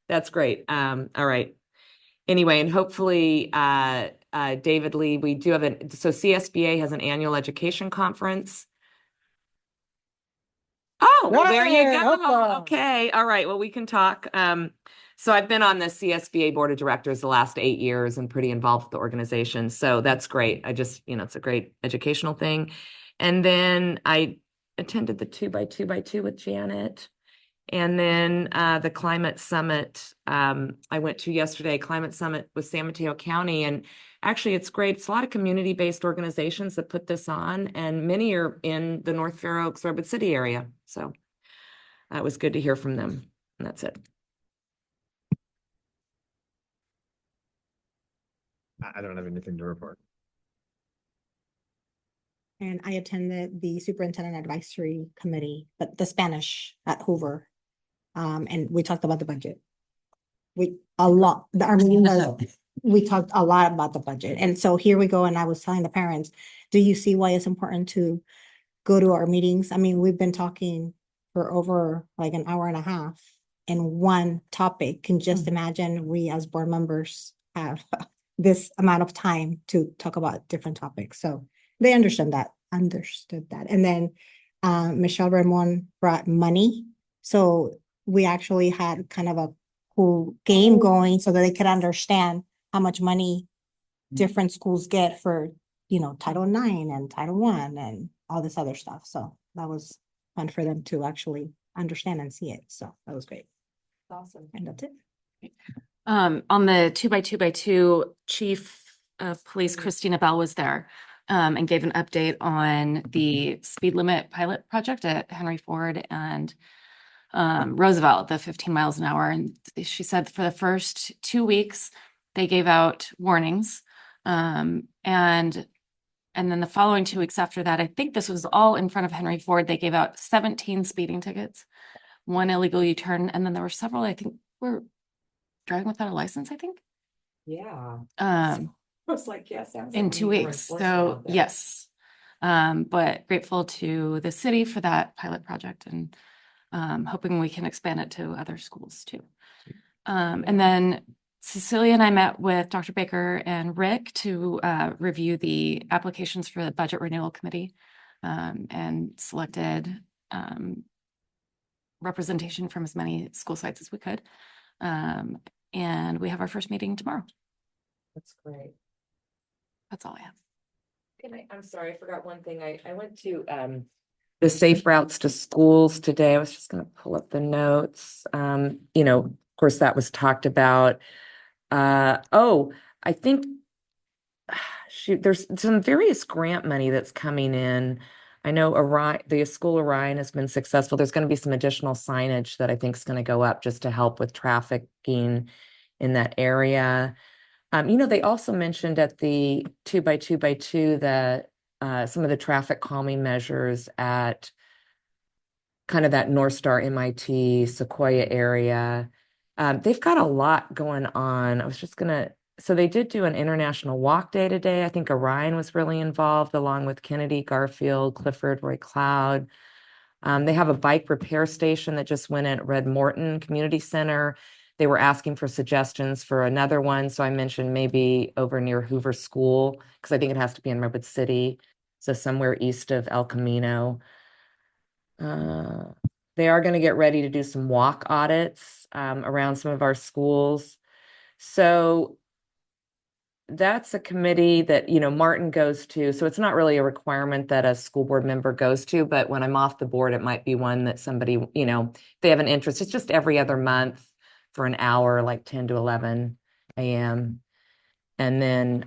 That's great. All right. Anyway, and hopefully, David Lee, we do have so CSBA has an annual education conference. Oh, well, there you go. Okay. All right. Well, we can talk. So I've been on the CSBA board of directors the last 8 years and pretty involved with the organization. So that's great. I just, it's a great educational thing. And then I attended the 2x2x2 with Janet. And then the climate summit I went to yesterday, climate summit with San Mateo County. And actually it's great. It's a lot of community-based organizations that put this on, and many are in the North Fair Oaks, Redwood City area. So it was good to hear from them. And that's it. I don't have anything to report. And I attended the Superintendent Advisory Committee, but the Spanish at Hoover. And we talked about the budget. Our meeting was, we talked a lot about the budget. And so here we go. And I was telling the parents, do you see why it's important to go to our meetings? I mean, we've been talking for over like an hour and a half in one topic. Can just imagine we as board members have this amount of time to talk about different topics. So they understood that. And then Michelle Ramon brought money. So we actually had kind of a cool game going so that they could understand how much money different schools get for, Title IX and Title I and all this other stuff. So that was fun for them to actually understand and see it. So that was great. Awesome. And that's it. On the 2x2x2, Chief of Police Christina Bell was there and gave an update on the speed limit pilot project at Henry Ford and Roosevelt, the 15 miles an hour. And she said for the first 2 weeks, they gave out warnings. And then the following 2 weeks after that, I think this was all in front of Henry Ford, they gave out 17 speeding tickets, 1 illegal U-turn, and then there were several, I think, were driving without a license, I think. Yeah. I was like, yeah, sounds in 2 weeks. So yes. But grateful to the city for that pilot project and hoping we can expand it to other schools too. And then Cecilia and I met with Dr. Baker and Rick to review the applications for the budget renewal committee and selected representation from as many school sites as we could. And we have our first meeting tomorrow. That's great. That's all I have. I'm sorry, I forgot one thing. I went to the safe routes to schools today. I was just going to pull up the notes. Of course, that was talked about. I think there's some various grant money that's coming in. I know the school Orion has been successful. There's going to be some additional signage that I think is going to go up just to help with trafficking in that area. They also mentioned at the 2x2x2 that some of the traffic calming measures at kind of that North Star MIT Sequoia area. They've got a lot going on. So they did do an international walk day today. I think Orion was really involved along with Kennedy, Garfield, Clifford, Roy Cloud. They have a bike repair station that just went in at Red Morton Community Center. They were asking for suggestions for another one. So I mentioned maybe over near Hoover School, because I think it has to be in Redwood City. So somewhere east of El Camino. They are going to get ready to do some walk audits around some of our schools. So that's a committee that, Martin goes to. So it's not really a requirement that a school board member goes to, but when I'm off the board, it might be one that somebody, they have an interest. It's just every other month for an hour, like 10 to 11 a.m. And then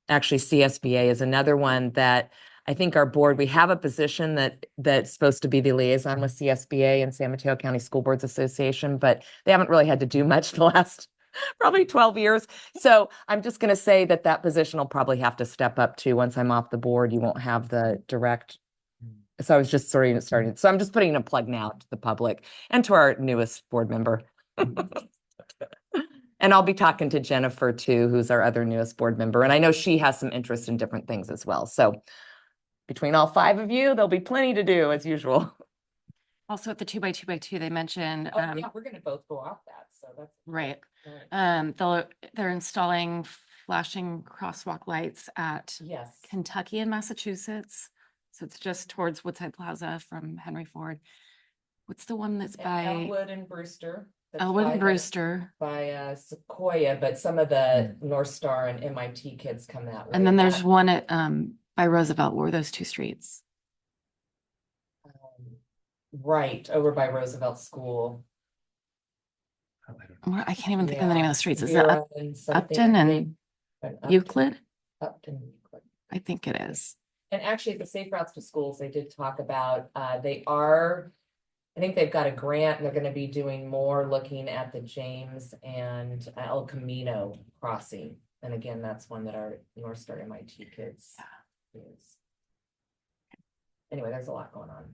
actually CSBA is another one that I think our board, we have a position that's supposed to be the liaison with CSBA and San Mateo County School Boards Association, but they haven't really had to do much the last probably 12 years. So I'm just going to say that position will probably have to step up too. Once I'm off the board, you won't have the direct. So I was just starting. So I'm just putting a plug now to the public and to our newest board member. And I'll be talking to Jennifer too, who's our other newest board member. And I know she has some interest in different things as well. So between all 5 of you, there'll be plenty to do as usual. Also at the 2x2x2, they mentioned. Yeah, we're going to both go off that. So that's right. Right. They're installing flashing crosswalk lights at Yes. Kentucky and Massachusetts. So it's just towards Woodside Plaza from Henry Ford. What's the one that's by Elwood and Brewster. Elwood and Brewster? By Sequoia, but some of the North Star and MIT kids come that way. And then there's one at by Roosevelt. Where are those 2 streets? Right over by Roosevelt School. I can't even think of the name of the streets. Is it Vera and something, Upton I and think. Euclid? Upton, Euclid. I think it is. And actually, at the Safe Routes to Schools, they did talk about, I think they've got a grant, and they're going to be doing more looking at the James and El Camino crossing. And again, that's one that our North Star MIT kids use. Anyway, there's a lot going on.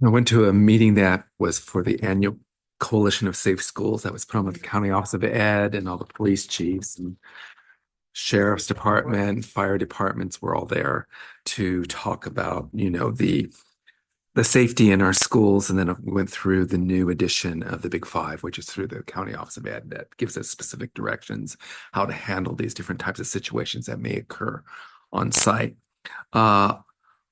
I went to a meeting that was for the annual Coalition of Safe Schools that was put on with the County Office of Ed and all the police chiefs and sheriff's department, fire departments were all there to talk about, the safety in our schools. And then we went through the new edition of the Big Five, which is through the County Office of Ed, that gives us specific directions how to handle these different types of situations that may occur on site.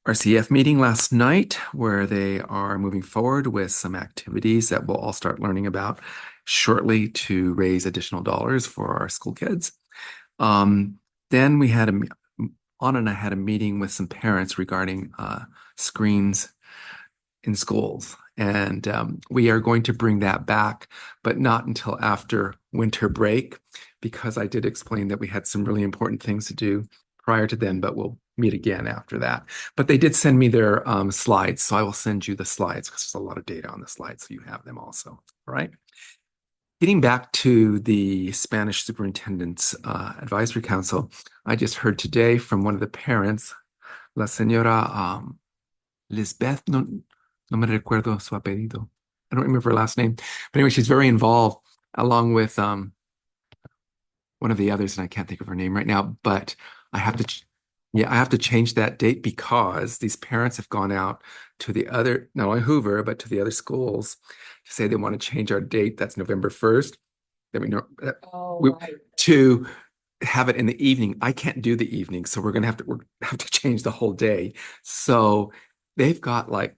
RCF meeting last night where they are moving forward with some activities that we'll all start learning about shortly to raise additional dollars for our school kids. Then we had Anna and I had a meeting with some parents regarding screens in schools. And we are going to bring that back, but not until after winter break, because I did explain that we had some really important things to do prior to then, but we'll meet again after that. But they did send me their slides, so I will send you the slides because there's a lot of data on the slides, so you have them also. All right. Getting back to the Spanish Superintendent's Advisory Council, I just heard today from one of the parents, la señora Lisbeth, no me recuerdo su apellido. I don't remember her last name, but anyway, she's very involved along with one of the others, and I can't think of her name right now, but I have to change that date because these parents have gone out to the other, not only Hoover, but to the other schools to say they want to change our date. That's November 1st. That we know to have it in the evening. I can't do the evening, so we're have to change the whole day. So they've got like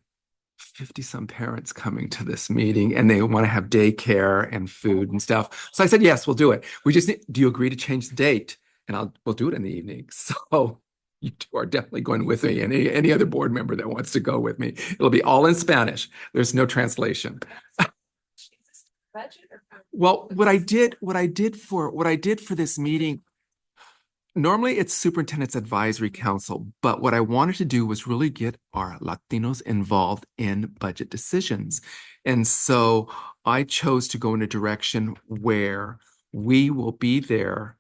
50 some parents coming to this meeting, and they want to have daycare and food and stuff. So I said, yes, we'll do it. We just need, do you agree to change the date? And we'll do it in the evening. So you two are definitely going with me, and any other board member that wants to go with me. It'll be all in Spanish. There's no translation. Well, what I did for this meeting, normally it's Superintendent's Advisory Council, but what I wanted to do was really get our Latinos involved in budget decisions. And so I chose to go in a direction where we will be there.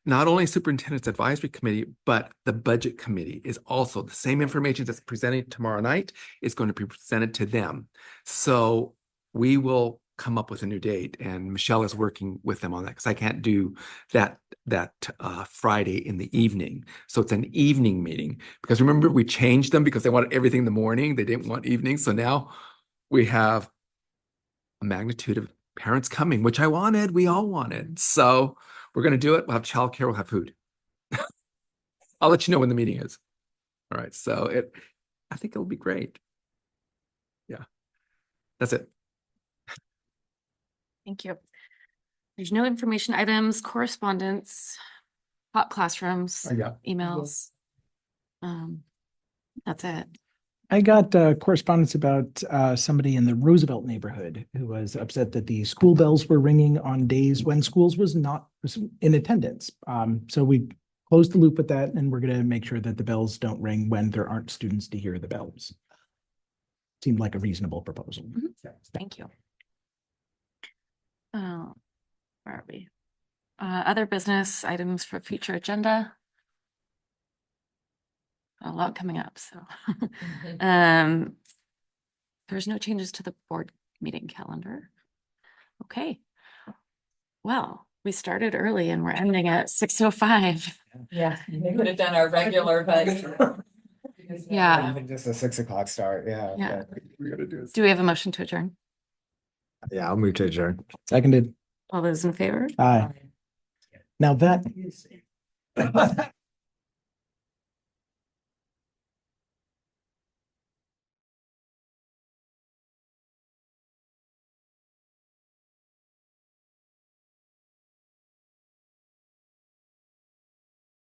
Not only Superintendent's Advisory Committee, but the Budget Committee is also the same information that's presented tomorrow night is going to be presented to them. So we will come up with a new date, and Michelle is working with them on that because I can't do that Friday in the evening. So it's an evening meeting, because remember we changed them because they wanted everything in the morning. They didn't want evening. So now we have a magnitude of parents coming, which I wanted. We all wanted. So we're going to do it. We'll have childcare. We'll have food. I'll let you know when the meeting is. All right. So I think it'll be great. Yeah. That's it. Thank you. There's no information items, correspondence, hot classrooms, emails. That's it. I got correspondence about somebody in the Roosevelt neighborhood who was upset that the school bells were ringing on days when schools was not in attendance. So we closed the loop with that, and we're going to make sure that the bells don't ring when there aren't students to hear the bells. Seemed like a reasonable proposal. Mm-hmm. Thank you. Where are we? Other business items for future agenda. A lot coming up, so there's no changes to the board meeting calendar. Okay. Well, we started early and we're ending at 6:05. Yeah, we could have done our regular, but yeah. Even just a 6 o'clock start. Yeah. Yeah. We gotta do Do we have a motion to adjourn? Yeah, I'll move to adjourn. Seconded. All those in favor? Aye. Now that is